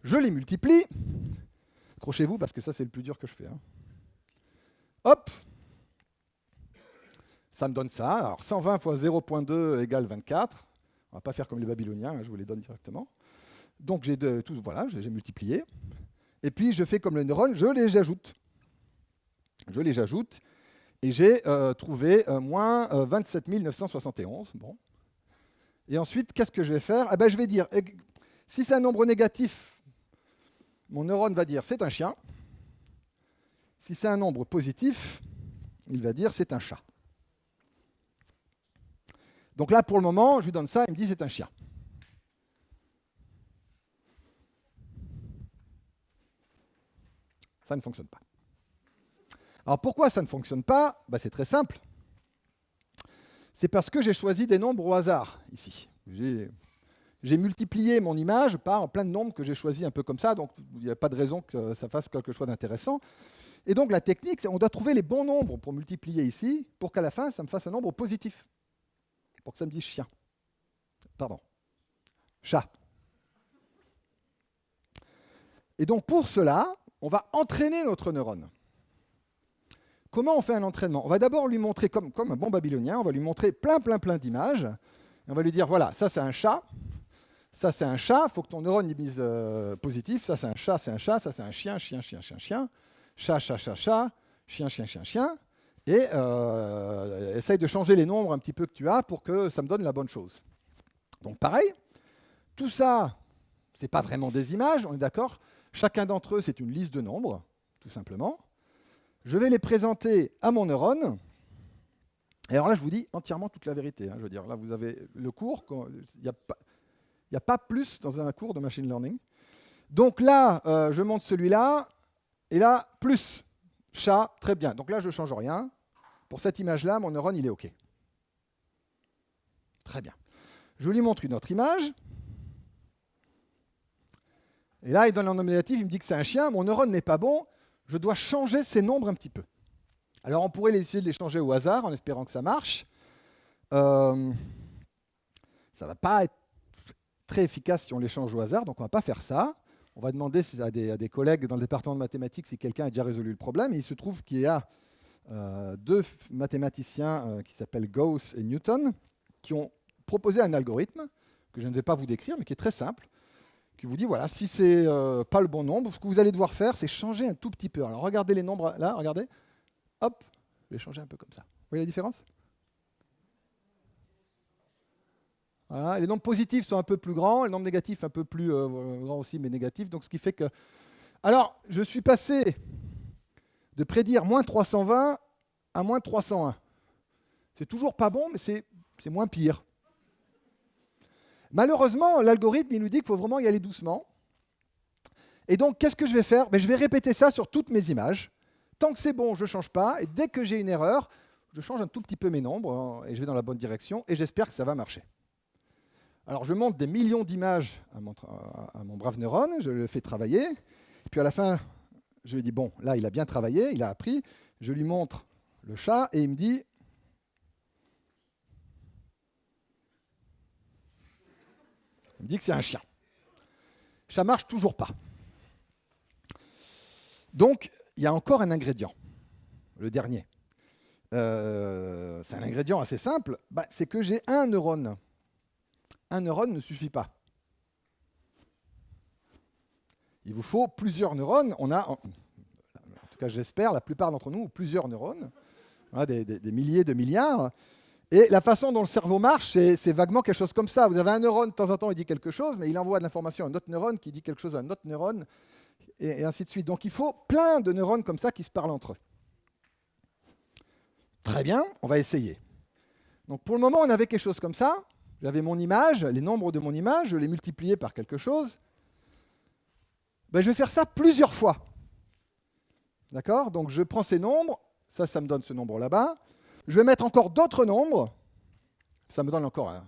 Speaker 1: Je les multiplie. Accrochez-vous parce que ça, c'est le plus dur que je fais. Hop ! Ça me donne ça. Alors 120 fois 0,2 égale 24. On ne va pas faire comme les Babyloniens, je vous les donne directement. Donc j'ai multiplié. Et puis je fais comme le neurone, je les ajoute. Je les ajoute. Et j'ai trouvé moins 27 971. Bon. Et ensuite, qu'est-ce que je vais faire ? Je vais dire, si c'est un nombre négatif, mon neurone va dire c'est un chien. Si c'est un nombre positif, il va dire c'est un chat. Donc là, pour le moment, je lui donne ça, il me dit c'est un chien. Ça ne fonctionne pas. Alors pourquoi ça ne fonctionne pas? C'est très simple. C'est parce que j'ai choisi des nombres au hasard ici. J'ai multiplié mon image par plein de nombres que j'ai choisis un peu comme ça, donc il n'y a pas de raison que ça fasse quelque chose d'intéressant. Et donc la technique, c'est on doit trouver les bons nombres pour multiplier ici, pour qu'à la fin, ça me fasse un nombre positif. Pour que ça me dise chien. Pardon. Chat. Et donc pour cela, on va entraîner notre neurone. Comment on fait un entraînement? On va d'abord lui montrer, comme un bon babylonien, on va lui montrer plein d'images. Et on va lui dire, voilà, ça c'est un chat, ça c'est un chat, il faut que ton neurone y mise positif, ça c'est un chat, ça c'est un chien, chien, chien, chien, chien, chat, chat, chat, chat, chien, chien, chien, chien. Et essaye de changer les nombres un petit peu que tu as pour que ça me donne la bonne chose. Donc pareil, tout ça, ce n'est pas vraiment des images, on est d'accord? Chacun d'entre eux, c'est une liste de nombres, tout simplement. Je vais les présenter à mon neurone. Et alors là, je vous dis entièrement toute la vérité. Je veux dire, là, vous avez le cours. Il n'y a pas plus dans un cours de machine learning. Donc là, je monte celui-là. Et là, plus chat, très bien. Donc là, je ne change rien. Pour cette image-là, mon neurone, il est OK. Très bien. Je lui montre une autre image. Et là, il donne un nombre négatif, il me dit que c'est un chien. Mon neurone n'est pas bon. Je dois changer ces nombres un petit peu. Alors, on pourrait essayer de les changer au hasard en espérant que ça marche. Ça ne va pas être très efficace si on les change au hasard, donc on ne va pas faire ça. On va demander à des collègues dans le département de mathématiques si quelqu'un a déjà résolu le problème. Et il se trouve qu'il y a deux mathématiciens qui s'appellent Gauss et Newton qui ont proposé un algorithme que je ne vais pas vous décrire, mais qui est très simple, qui vous dit, voilà, si ce n'est pas le bon nombre, ce que vous allez devoir faire, c'est changer un tout petit peu. Alors, regardez les nombres là, regardez. Hop, je vais changer un peu comme ça. Vous voyez la différence? Voilà, les nombres positifs sont un peu plus grands, les nombres négatifs un peu plus grands aussi, mais négatifs. Donc, ce qui fait que... Alors, je suis passé de prédire moins 320 à moins 301. C'est toujours pas bon, mais c'est moins pire. Malheureusement, l'algorithme, il nous dit qu'il faut vraiment y aller doucement. Et donc, qu'est-ce que je vais faire? Je vais répéter ça sur toutes mes images. Tant que c'est bon, je ne change pas. Et dès que j'ai une erreur, je change un tout petit peu mes nombres et je vais dans la bonne direction. Et j'espère que ça va marcher. Alors, je monte des millions d'images à mon brave neurone. Je le fais travailler. Et puis à la fin, je lui dis, bon, là, il a bien travaillé, il a appris. Je lui montre le chat et il me dit... Il me dit que c'est un chien. Ça ne marche toujours pas. Donc, il y a encore un ingrédient, le dernier. C'est un ingrédient assez simple, c'est que j'ai un neurone. Un neurone ne suffit pas. Il vous faut plusieurs neurones. On a, en tout cas j'espère, la plupart d'entre nous ont plusieurs neurones, des milliers de milliards. Et la façon dont le cerveau marche, c'est vaguement quelque chose comme ça. Vous avez un neurone, de temps en temps, il dit quelque chose, mais il envoie de l'information à un autre neurone qui dit quelque chose à un autre neurone, et ainsi de suite. Donc il faut plein de neurones comme ça qui se parlent entre eux. Très bien, on va essayer. Donc pour le moment, on avait quelque chose comme ça. J'avais mon image, les nombres de mon image, je les multipliais par quelque chose. Je vais faire ça plusieurs fois. D'accord? Donc je prends ces nombres, ça me donne ce nombre là-bas. Je vais mettre encore d'autres nombres, ça me donne encore un.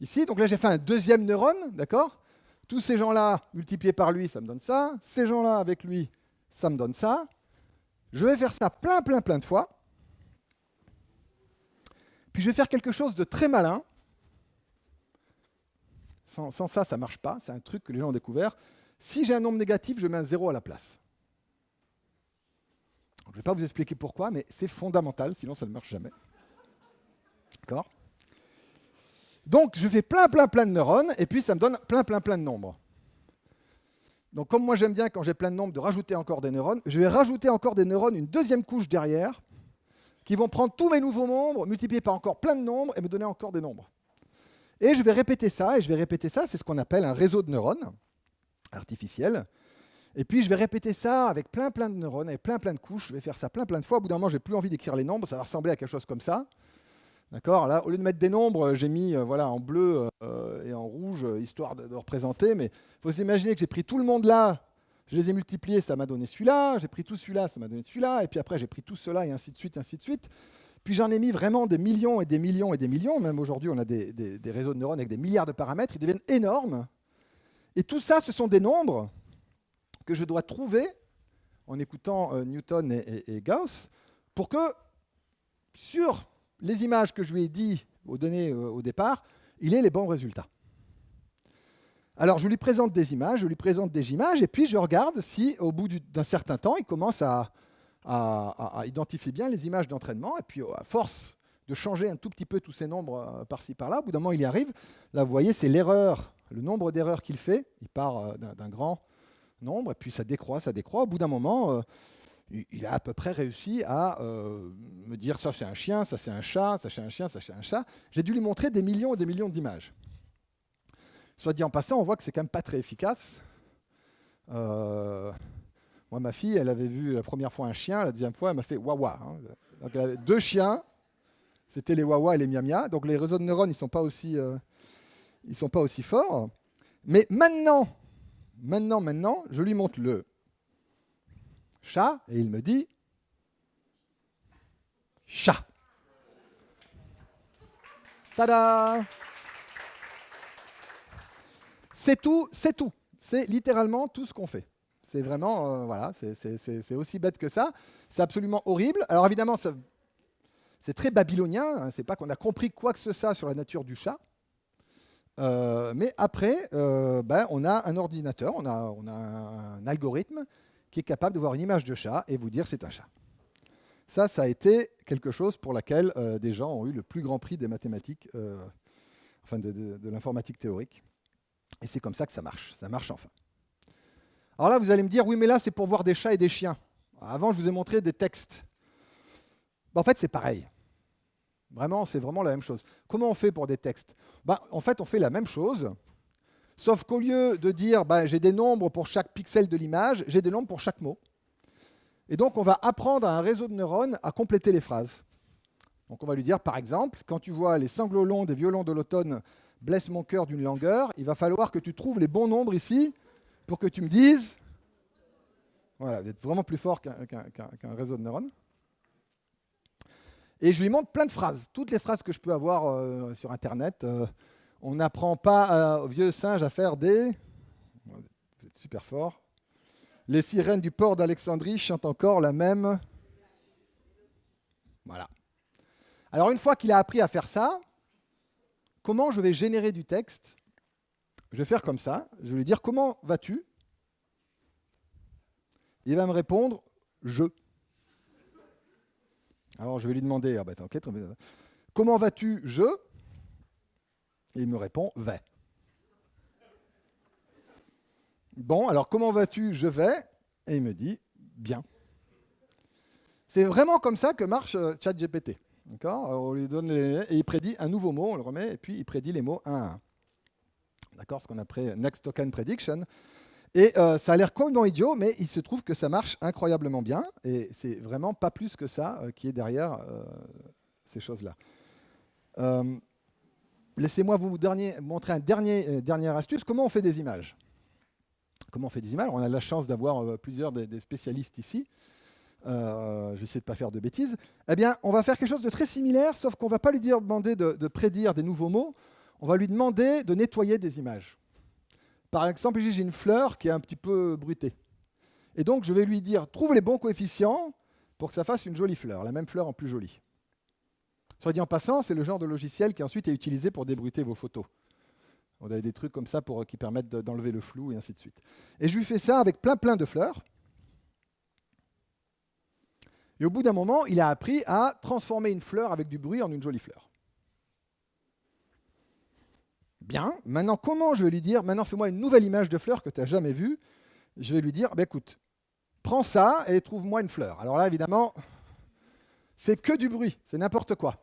Speaker 1: Ici, donc là j'ai fait un deuxième neurone, d'accord? Tous ces gens-là multipliés par lui, ça me donne ça. Ces gens-là avec lui, ça me donne ça. Je vais faire ça plein de fois. Puis je vais faire quelque chose de très malin. Sans ça, ça ne marche pas. C'est un truc que les gens ont découvert. Si j'ai un nombre négatif, je mets un 0 à la place. Je ne vais pas vous expliquer pourquoi, mais c'est fondamental, sinon ça ne marche jamais. D'accord? Donc, je fais plein de neurones, et puis ça me donne plein de nombres. Donc, comme moi j'aime bien, quand j'ai plein de nombres, de rajouter encore des neurones, je vais rajouter encore des neurones, une deuxième couche derrière, qui vont prendre tous mes nouveaux nombres, multiplier par encore plein de nombres, et me donner encore des nombres. Et je vais répéter ça, c'est ce qu'on appelle un réseau de neurones artificiels. Et puis je vais répéter ça avec plein de neurones, avec plein de couches, je vais faire ça plein de fois. Au bout d'un moment, j'ai plus envie d'écrire les nombres, ça va ressembler à quelque chose comme ça. D'accord? Là, au lieu de mettre des nombres, j'ai mis en bleu et en rouge, histoire de représenter. Mais il faut s'imaginer que j'ai pris tout le monde là, Je les ai multipliés, ça m'a donné celui-là. J'ai pris tout celui-là, ça m'a donné celui-là. Et puis après, j'ai pris tout cela, et ainsi de suite, ainsi de suite. Puis j'en ai mis vraiment des millions et des millions et des millions. Même aujourd'hui, on a des réseaux de neurones avec des milliards de paramètres. Ils deviennent énormes. Et tout ça, ce sont des nombres que je dois trouver en écoutant Newton et Gauss pour que, sur les images que je lui ai dit aux données au départ, il ait les bons résultats. Alors, je lui présente des images, et puis je regarde si, au bout d'un certain temps, il commence à identifier bien les images d'entraînement. Et puis, à force de changer un tout petit peu tous ces nombres par-ci, par-là, au bout d'un moment, il y arrive. Là, vous voyez, c'est l'erreur, le nombre d'erreurs qu'il fait. Il part d'un grand nombre, et puis ça décroît. Au bout d'un moment, il a à peu près réussi à me dire ça c'est un chien, ça c'est un chat, ça c'est un chien, ça c'est un chat. J'ai dû lui montrer des millions et des millions d'images. Soit dit en passant, on voit que c'est quand même pas très efficace. Moi, ma fille, elle avait vu la première fois un chien, la deuxième fois, elle m'a fait wawa. Donc elle avait 2 chiens, c'était les wawa et les mia-mia. Donc les réseaux de neurones, ils sont pas aussi forts. Mais maintenant, je lui montre le chat et il me dit chat. Tada! C'est tout. C'est littéralement tout ce qu'on fait. C'est vraiment, voilà, c'est aussi bête que ça. C'est absolument horrible. Alors évidemment, c'est très babylonien. Hein, c'est pas qu'on a compris quoi que ce soit sur la nature du chat. Mais après, on a un ordinateur, on a un algorithme qui est capable de voir une image de chat et vous dire c'est un chat. Ça a été quelque chose pour laquelle des gens ont eu le plus grand prix des mathématiques, de l'informatique théorique. Et c'est comme ça que ça marche enfin. Alors là, vous allez me dire, oui, mais là, c'est pour voir des chats et des chiens. Avant, je vous ai montré des textes. En fait, c'est pareil. Vraiment, c'est vraiment la même chose. Comment on fait pour des textes ? En fait, on fait la même chose, sauf qu'au lieu de dire j'ai des nombres pour chaque pixel de l'image, j'ai des nombres pour chaque mot. Et donc, on va apprendre à un réseau de neurones à compléter les phrases. Donc, on va lui dire, par exemple, quand tu vois les sanglots longs des violons de l'automne blessent mon cœur d'une langueur, il va falloir que tu trouves les bons nombres ici pour que tu me dises... Voilà, vous êtes vraiment plus fort qu'un réseau de neurones. Et je lui montre plein de phrases, toutes les phrases que je peux avoir sur Internet. On n'apprend pas aux vieux singes à faire des... Vous êtes super fort. Les sirènes du port d'Alexandrie chantent encore la même... Voilà. Alors une fois qu'il a appris à faire ça, comment je vais générer du texte ? Je vais faire comme ça. Je vais lui dire « Comment vas-tu » Il va me répondre « Je ». Alors je vais lui demander « Comment vas-tu, je ?» Et il me répond « Vais ». Bon, alors comment vas-tu, je vais ? Et il me dit « Bien ». C'est vraiment comme ça que marche ChatGPT. D'accord ? On lui donne et il prédit un nouveau mot, on le remet, et puis il prédit les mots un à un. D'accord ? Ce qu'on appelle Next Token Prediction. Et ça a l'air complètement idiot, mais il se trouve que ça marche incroyablement bien, et c'est vraiment pas plus que ça qui est derrière ces choses-là. Laissez-moi vous montrer une dernière astuce. Comment on fait des images ? On a la chance d'avoir plusieurs des spécialistes ici. Je vais essayer de ne pas faire de bêtises. Eh bien, on va faire quelque chose de très similaire, sauf qu'on ne va pas lui demander de prédire des nouveaux mots, on va lui demander de nettoyer des images. Par exemple, ici, j'ai une fleur qui est un petit peu bruitée. Et donc, je vais lui dire, trouve les bons coefficients pour que ça fasse une jolie fleur, la même fleur en plus jolie. Soit dit en passant, c'est le genre de logiciel qui ensuite est utilisé pour débruiter vos photos. On a des trucs comme ça qui permettent d'enlever le flou et ainsi de suite. Et je lui fais ça avec plein de fleurs. Et au bout d'un moment, il a appris à transformer une fleur avec du bruit en une jolie fleur. Bien, maintenant, comment je vais lui dire, maintenant fais-moi une nouvelle image de fleur que tu n'as jamais vue. Je vais lui dire, écoute, prends ça et trouve-moi une fleur. Alors là, évidemment, c'est que du bruit, c'est n'importe quoi.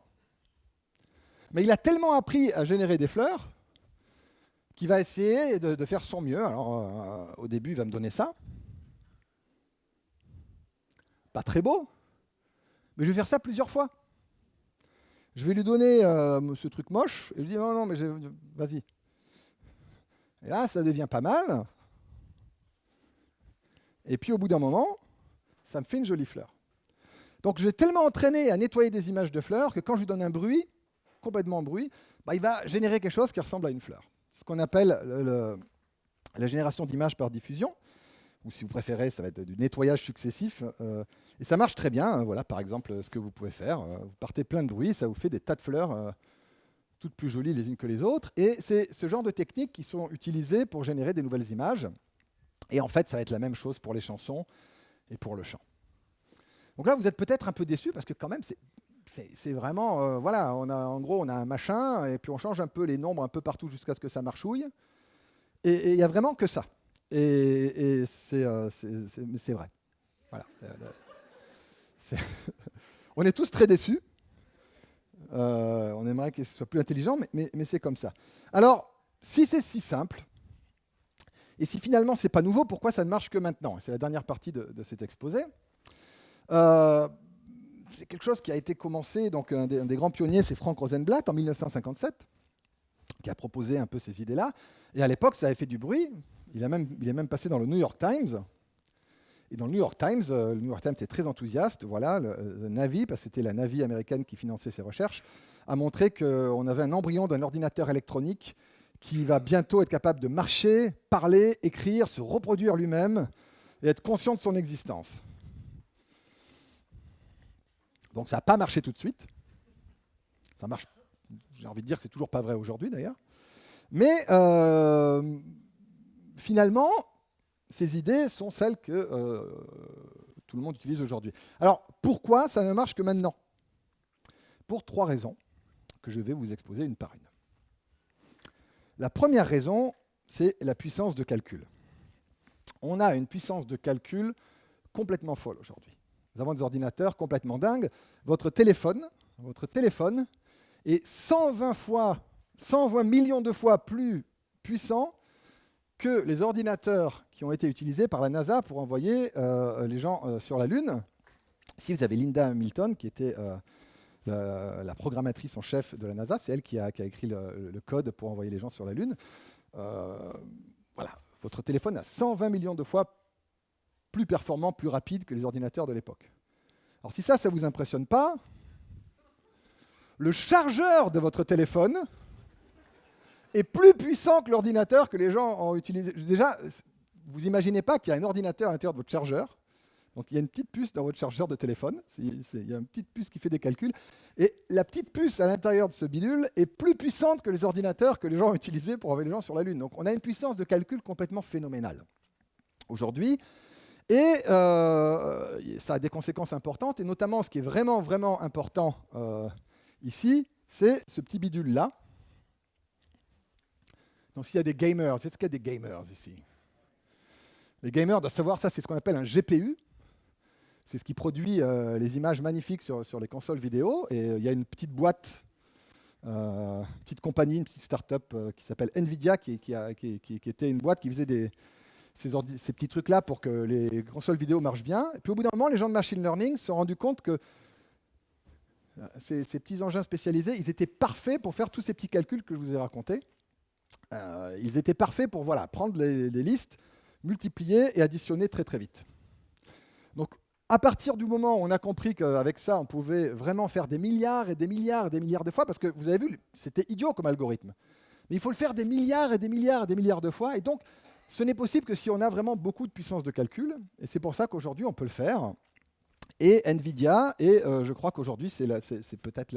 Speaker 1: Mais il a tellement appris à générer des fleurs qu'il va essayer de faire son mieux. Alors, au début, il va me donner ça. Pas très beau, mais je vais faire ça plusieurs fois. Je vais lui donner ce truc moche, et je lui dis non, mais vas-y. Et là, ça devient pas mal. Et puis au bout d'un moment, ça me fait une jolie fleur. Donc j'ai tellement entraîné à nettoyer des images de fleurs que quand je lui donne un bruit, complètement bruit, il va générer quelque chose qui ressemble à une fleur. Ce qu'on appelle la génération d'images par diffusion, ou si vous préférez, ça va être du nettoyage successif. Et ça marche très bien. Voilà, par exemple, ce que vous pouvez faire. Vous partez plein de bruit, ça vous fait des tas de fleurs, toutes plus jolies les unes que les autres. Et c'est ce genre de techniques qui sont utilisées pour générer des nouvelles images. Et en fait, ça va être la même chose pour les chansons et pour le chant. Donc là, vous êtes peut-être un peu déçus parce que quand même, c'est vraiment... voilà, en gros, on a un machin et puis on change un peu les nombres un peu partout jusqu'à ce que ça marchouille. Et il n'y a vraiment que ça. Et c'est vrai. Voilà. On est tous très déçus. On aimerait que ce soit plus intelligent, mais c'est comme ça. Alors, si c'est si simple, et si finalement c'est pas nouveau, pourquoi ça ne marche que maintenant? C'est la dernière partie de cet exposé. C'est quelque chose qui a été commencé, donc un des grands pionniers, c'est Frank Rosenblatt en 1957, qui a proposé un peu ces idées-là. Et à l'époque, ça avait fait du bruit. Il est même passé dans le New York Times. Et dans le New York Times est très enthousiaste. Voilà, le Navy, parce que c'était la Navy américaine qui finançait ses recherches, a montré qu'on avait un embryon d'un ordinateur électronique qui va bientôt être capable de marcher, parler, écrire, se reproduire lui-même et être conscient de son existence. Donc ça n'a pas marché tout de suite. Ça marche, j'ai envie de dire, c'est toujours pas vrai aujourd'hui d'ailleurs. Mais finalement, ces idées sont celles que tout le monde utilise aujourd'hui. Alors, pourquoi ça ne marche que maintenant? Pour 3 raisons que je vais vous exposer une par une. La première raison, c'est la puissance de calcul. On a une puissance de calcul complètement folle aujourd'hui. Nous avons des ordinateurs complètement dingues. Votre téléphone est 120 millions de fois plus puissant que les ordinateurs qui ont été utilisés par la NASA pour envoyer les gens sur la Lune. Ici, vous avez Linda Hamilton, qui était la programmatrice en chef de la NASA. C'est elle qui a écrit le code pour envoyer les gens sur la Lune. Voilà, votre téléphone a 120 millions de fois plus performant, plus rapide que les ordinateurs de l'époque. Alors si ça ne vous impressionne pas, le chargeur de votre téléphone est plus puissant que l'ordinateur que les gens ont utilisé. Déjà, vous n'imaginez pas qu'il y a un ordinateur à l'intérieur de votre chargeur. Donc il y a une petite puce dans votre chargeur de téléphone. Il y a une petite puce qui fait des calculs. Et la petite puce à l'intérieur de ce bidule est plus puissante que les ordinateurs que les gens ont utilisés pour envoyer les gens sur la Lune. Donc on a une puissance de calcul complètement phénoménale aujourd'hui. Et ça a des conséquences importantes. Et notamment, ce qui est vraiment, vraiment important ici, c'est ce petit bidule-là. Donc s'il y a des gamers, est-ce qu'il y a des gamers ici? Les gamers doivent savoir, ça c'est ce qu'on appelle un GPU. C'est ce qui produit les images magnifiques sur les consoles vidéo. Et il y a une petite boîte, une petite compagnie, une petite start-up qui s'appelle Nvidia, qui était une boîte qui faisait ces petits trucs-là pour que les consoles vidéo marchent bien. Et puis au bout d'un moment, les gens de machine learning se sont rendus compte que ces petits engins spécialisés, ils étaient parfaits pour faire tous ces petits calculs que je vous ai racontés. Ils étaient parfaits pour prendre les listes, multiplier et additionner très très vite. Donc à partir du moment où on a compris qu'avec ça, on pouvait vraiment faire des milliards et des milliards et des milliards de fois, parce que vous avez vu, c'était idiot comme algorithme. Mais il faut le faire des milliards et des milliards et des milliards de fois. Et donc, ce n'est possible que si on a vraiment beaucoup de puissance de calcul. Et c'est pour ça qu'aujourd'hui, on peut le faire. Et Nvidia, je crois qu'aujourd'hui, c'est peut-être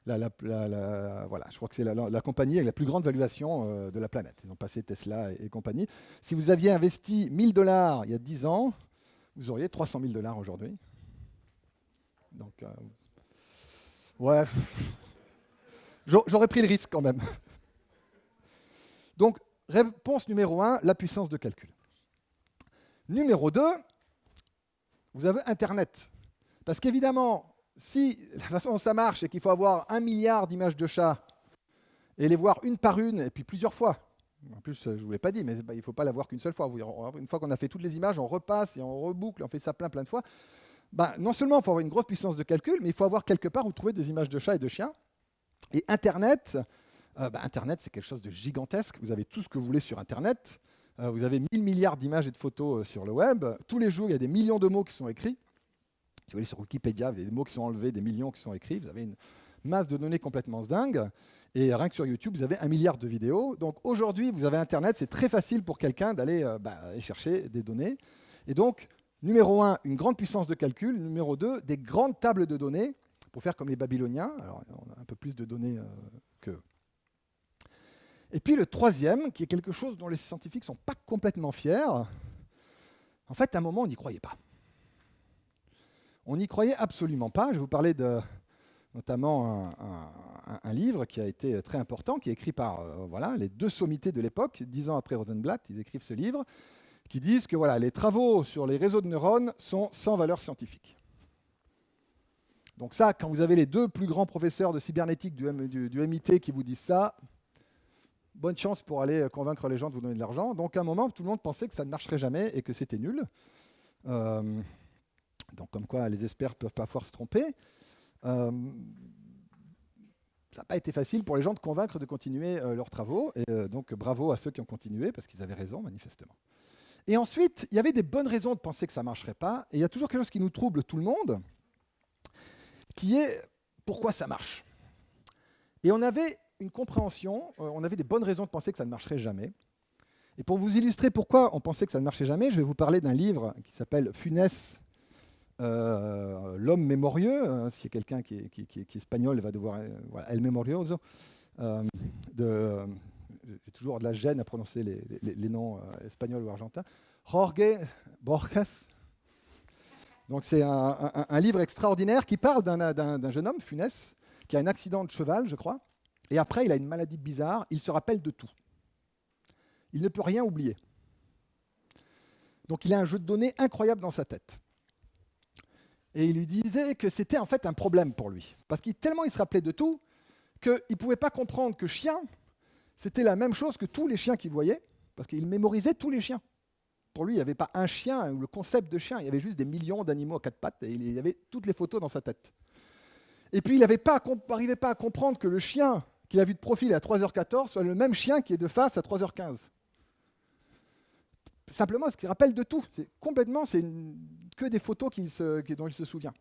Speaker 1: je crois que c'est la compagnie avec la plus grande valuation de la planète. Ils ont passé Tesla et compagnie. Si vous aviez investi $1000 il y a 10 ans, vous auriez $300 000 aujourd'hui. Donc, ouais, j'aurais pris le risque quand même. Donc, réponse numéro 1, la puissance de calcul. Numéro 2, vous avez Internet. Parce qu'évidemment, si la façon dont ça marche, c'est qu'il faut avoir 1 milliard d'images de chats et les voir une par une, et puis plusieurs fois. En plus, je ne vous l'ai pas dit, mais il ne faut pas la voir qu'une seule fois. Une fois qu'on a fait toutes les images, on repasse et on reboucle, on fait ça plein de fois. Non seulement il faut avoir une grosse puissance de calcul, mais il faut avoir quelque part où trouver des images de chats et de chiens. Et Internet, Internet, c'est quelque chose de gigantesque. Vous avez tout ce que vous voulez sur Internet. Vous avez 1000 milliards d'images et de photos sur le web. Tous les jours, il y a des millions de mots qui sont écrits. Si vous allez sur Wikipédia, vous avez des mots qui sont enlevés, des millions qui sont écrits. Vous avez une masse de données complètement dingue. Et rien que sur YouTube, vous avez 1 milliard de vidéos. Donc aujourd'hui, vous avez Internet. C'est très facile pour quelqu'un d'aller aller chercher des données. Et donc, numéro 1, une grande puissance de calcul. Numéro 2, des grandes tables de données pour faire comme les Babyloniens. Alors, on a un peu plus de données qu'eux. Et puis le troisième, qui est quelque chose dont les scientifiques ne sont pas complètement fiers, en fait, à un moment, on n'y croyait pas. On n'y croyait absolument pas. Je vais vous parler de notamment un livre qui a été très important, qui est écrit par les deux sommités de l'époque, 10 ans après Rosenblatt, ils écrivent ce livre, qui disent que les travaux sur les réseaux de neurones sont sans valeur scientifique. Donc ça, quand vous avez les deux plus grands professeurs de cybernétique du MIT qui vous disent ça, bonne chance pour aller convaincre les gens de vous donner de l'argent. Donc à un moment, tout le monde pensait que ça ne marcherait jamais et que c'était nul. Donc comme quoi les experts peuvent parfois se tromper. Ça n'a pas été facile pour les gens de convaincre de continuer leurs travaux. Et donc bravo à ceux qui ont continué parce qu'ils avaient raison manifestement. Et ensuite, il y avait des bonnes raisons de penser que ça ne marcherait pas. Et il y a toujours quelque chose qui nous trouble tout le monde, qui est pourquoi ça marche. Et on avait une compréhension, on avait des bonnes raisons de penser que ça ne marcherait jamais. Et pour vous illustrer pourquoi on pensait que ça ne marchait jamais, je vais vous parler d'un livre qui s'appelle Funès, L'homme mémorieux. S'il y a quelqu'un qui est espagnol, il va devoir... El Memorioso. J'ai toujours de la gêne à prononcer les noms espagnols ou argentins. Jorge Borges. Donc c'est un livre extraordinaire qui parle d'un jeune homme, Funès, qui a un accident de cheval, je crois. Et après, il a une maladie bizarre, il se rappelle de tout. Il ne peut rien oublier. Donc il a un jeu de données incroyable dans sa tête. Et il lui disait que c'était en fait un problème pour lui. Parce qu'il tellement il se rappelait de tout, qu'il ne pouvait pas comprendre que chien, c'était la même chose que tous les chiens qu'il voyait, parce qu'il mémorisait tous les chiens. Pour lui, il n'y avait pas un chien ou le concept de chien, il y avait juste des millions d'animaux à quatre pattes, et il y avait toutes les photos dans sa tête. Et puis il n'arrivait pas à comprendre que le chien qu'il a vu de profil à 3h14 soit le même chien qui est de face à 3h15. Simplement parce qu'il rappelle de tout. C'est que des photos dont il se souvient.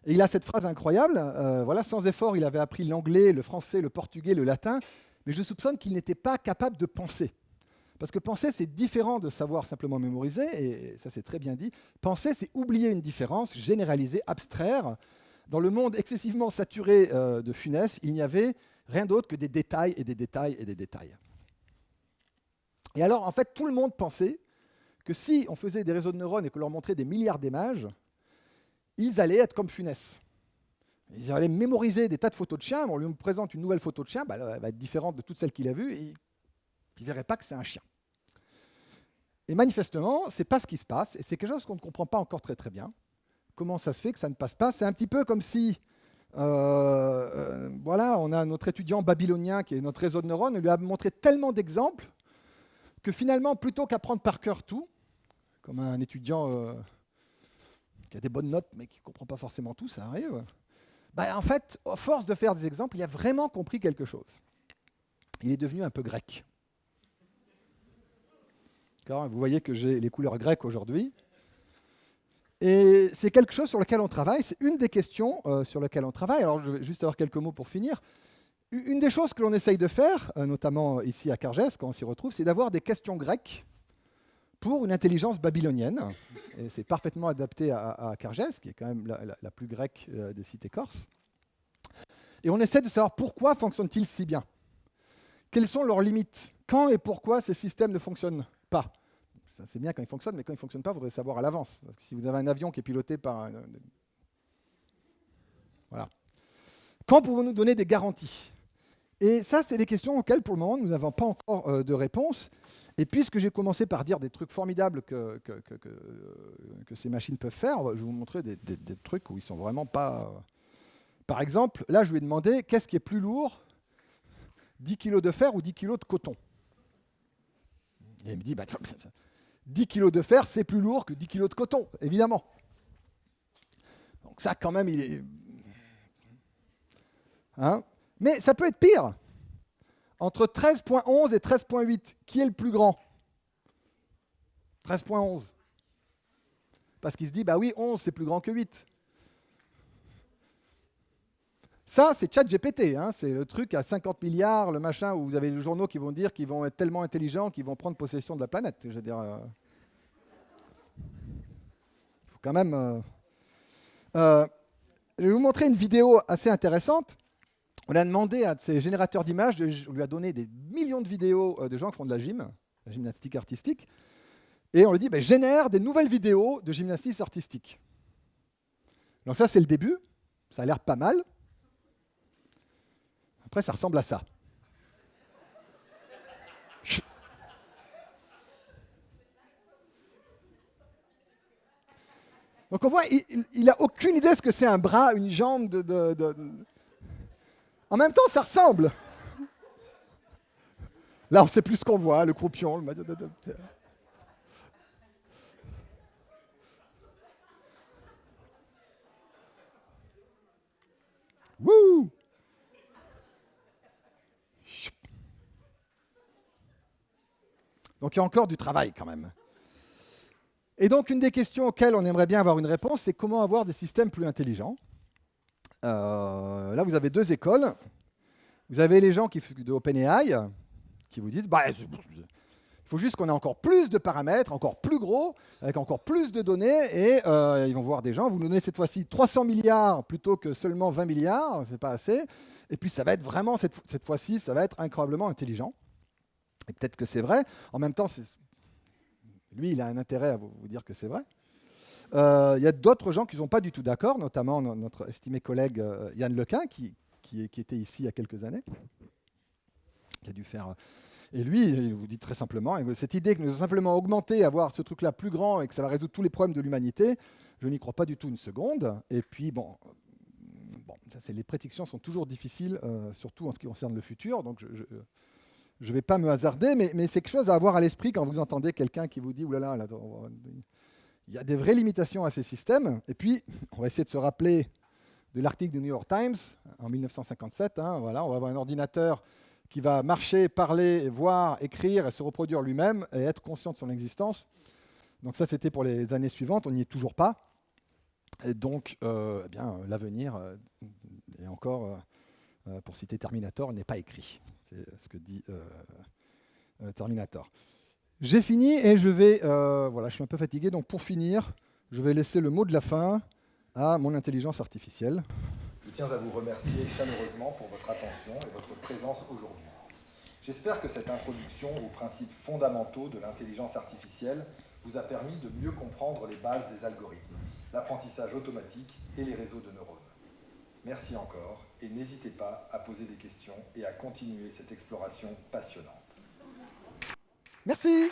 Speaker 1: Et il a cette phrase incroyable, sans effort, il avait appris l'anglais, le français, le portugais, le latin, mais je soupçonne qu'il n'était pas capable de penser. Parce que penser, c'est différent de savoir simplement mémoriser, et ça c'est très bien dit. Penser, c'est oublier une différence, généraliser, abstraire. Dans le monde excessivement saturé de Funès, il n'y avait rien d'autre que des détails et des détails et des détails. Et alors, en fait, tout le monde pensait que si on faisait des réseaux de neurones et qu'on leur montrait des milliards d'images, ils allaient être comme Funès. Ils allaient mémoriser des tas de photos de chiens, on lui présente une nouvelle photo de chien, elle va être différente de toutes celles qu'il a vues, et il ne verrait pas que c'est un chien. Et manifestement, ce n'est pas ce qui se passe, et c'est quelque chose qu'on ne comprend pas encore très très bien. Comment ça se fait que ça ne passe pas? C'est un petit peu comme si, on a notre étudiant babylonien qui est notre réseau de neurones, on lui a montré tellement d'exemples que finalement, plutôt qu'apprendre par cœur tout, comme un étudiant qui a des bonnes notes mais qui ne comprend pas forcément tout, ça arrive, en fait, à force de faire des exemples, il a vraiment compris quelque chose. Il est devenu un peu grec. Vous voyez que j'ai les couleurs grecques aujourd'hui. Et c'est quelque chose sur lequel on travaille, c'est une des questions sur lesquelles on travaille. Alors je vais juste avoir quelques mots pour finir. Une des choses que l'on essaye de faire, notamment ici à Cargès, quand on s'y retrouve, c'est d'avoir des questions grecques pour une intelligence babylonienne. Et c'est parfaitement adapté à Cargès, qui est quand même la plus grecque des cités corses. Et on essaie de savoir pourquoi fonctionnent-ils si bien. Quelles sont leurs limites? Quand et pourquoi ces systèmes ne fonctionnent pas? C'est bien quand ils fonctionnent, mais quand ils ne fonctionnent pas, vous devez savoir à l'avance. Parce que si vous avez un avion qui est piloté par... Voilà. Quand pouvons-nous donner des garanties? Et ça, c'est des questions auxquelles, pour le moment, nous n'avons pas encore de réponse. Et puisque j'ai commencé par dire des trucs formidables que ces machines peuvent faire, je vais vous montrer des trucs où ils ne sont vraiment pas... Par exemple, là, je lui ai demandé qu'est-ce qui est plus lourd, 10 kg de fer ou 10 kg de coton? Et il me dit, 10 kg de fer, c'est plus lourd que 10 kg de coton, évidemment. Donc ça, quand même, il est... Mais ça peut être pire. Entre 13.11 et 13.8, qui est le plus grand? 13.11. Parce qu'il se dit, bah oui, 11, c'est plus grand que 8. Ça, c'est ChatGPT, hein, c'est le truc à 50 milliards, le machin, où vous avez les journaux qui vont dire qu'ils vont être tellement intelligents qu'ils vont prendre possession de la planète. Je veux dire, faut quand même... je vais vous montrer une vidéo assez intéressante. On a demandé à ces générateurs d'images, on lui a donné des millions de vidéos de gens qui font de la gymnastique artistique, et on lui dit, génère des nouvelles vidéos de gymnastique artistique. Donc ça, c'est le début, ça a l'air pas mal. Après, ça ressemble à ça. Donc on voit, il n'a aucune idée de ce que c'est un bras, une jambe. En même temps, ça ressemble. Là, on ne sait plus ce qu'on voit, le croupion. Wouh! Donc il y a encore du travail quand même. Et donc une des questions auxquelles on aimerait bien avoir une réponse, c'est comment avoir des systèmes plus intelligents. Là, vous avez deux écoles. Vous avez les gens de OpenAI qui vous disent, il faut juste qu'on ait encore plus de paramètres, encore plus gros, avec encore plus de données, et ils vont voir des gens, vous nous donnez cette fois-ci 300 milliards plutôt que seulement 20 milliards, c'est pas assez, et puis ça va être vraiment, cette fois-ci, ça va être incroyablement intelligent. Et peut-être que c'est vrai. En même temps, lui, il a un intérêt à vous dire que c'est vrai. Il y a d'autres gens qui ne sont pas du tout d'accord, notamment notre estimé collègue Yann Lequin, qui était ici il y a quelques années, qui a dû faire... Et lui, il vous dit très simplement, cette idée que nous allons simplement augmenter, avoir ce truc-là plus grand et que ça va résoudre tous les problèmes de l'humanité, je n'y crois pas du tout une seconde. Et puis, les prédictions sont toujours difficiles, surtout en ce qui concerne le futur, donc je ne vais pas me hasarder, mais c'est quelque chose à avoir à l'esprit quand vous entendez quelqu'un qui vous dit « oulala, il y a des vraies limitations à ces systèmes ». Et puis, on va essayer de se rappeler de l'article du New York Times en 1957. Voilà, on va avoir un ordinateur qui va marcher, parler, voir, écrire et se reproduire lui-même et être conscient de son existence. Donc ça, c'était pour les années suivantes. On n'y est toujours pas. Et donc, l'avenir est encore, pour citer Terminator, n'est pas écrit. C'est ce que dit Terminator. J'ai fini et je vais... je suis un peu fatigué. Donc pour finir, je vais laisser le mot de la fin à mon intelligence artificielle.
Speaker 2: Je tiens à vous remercier chaleureusement pour votre attention et votre présence aujourd'hui. J'espère que cette introduction aux principes fondamentaux de l'intelligence artificielle vous a permis de mieux comprendre les bases des algorithmes, l'apprentissage automatique et les réseaux de neurones. Merci encore et n'hésitez pas à poser des questions et à continuer cette exploration passionnante.
Speaker 1: Merci.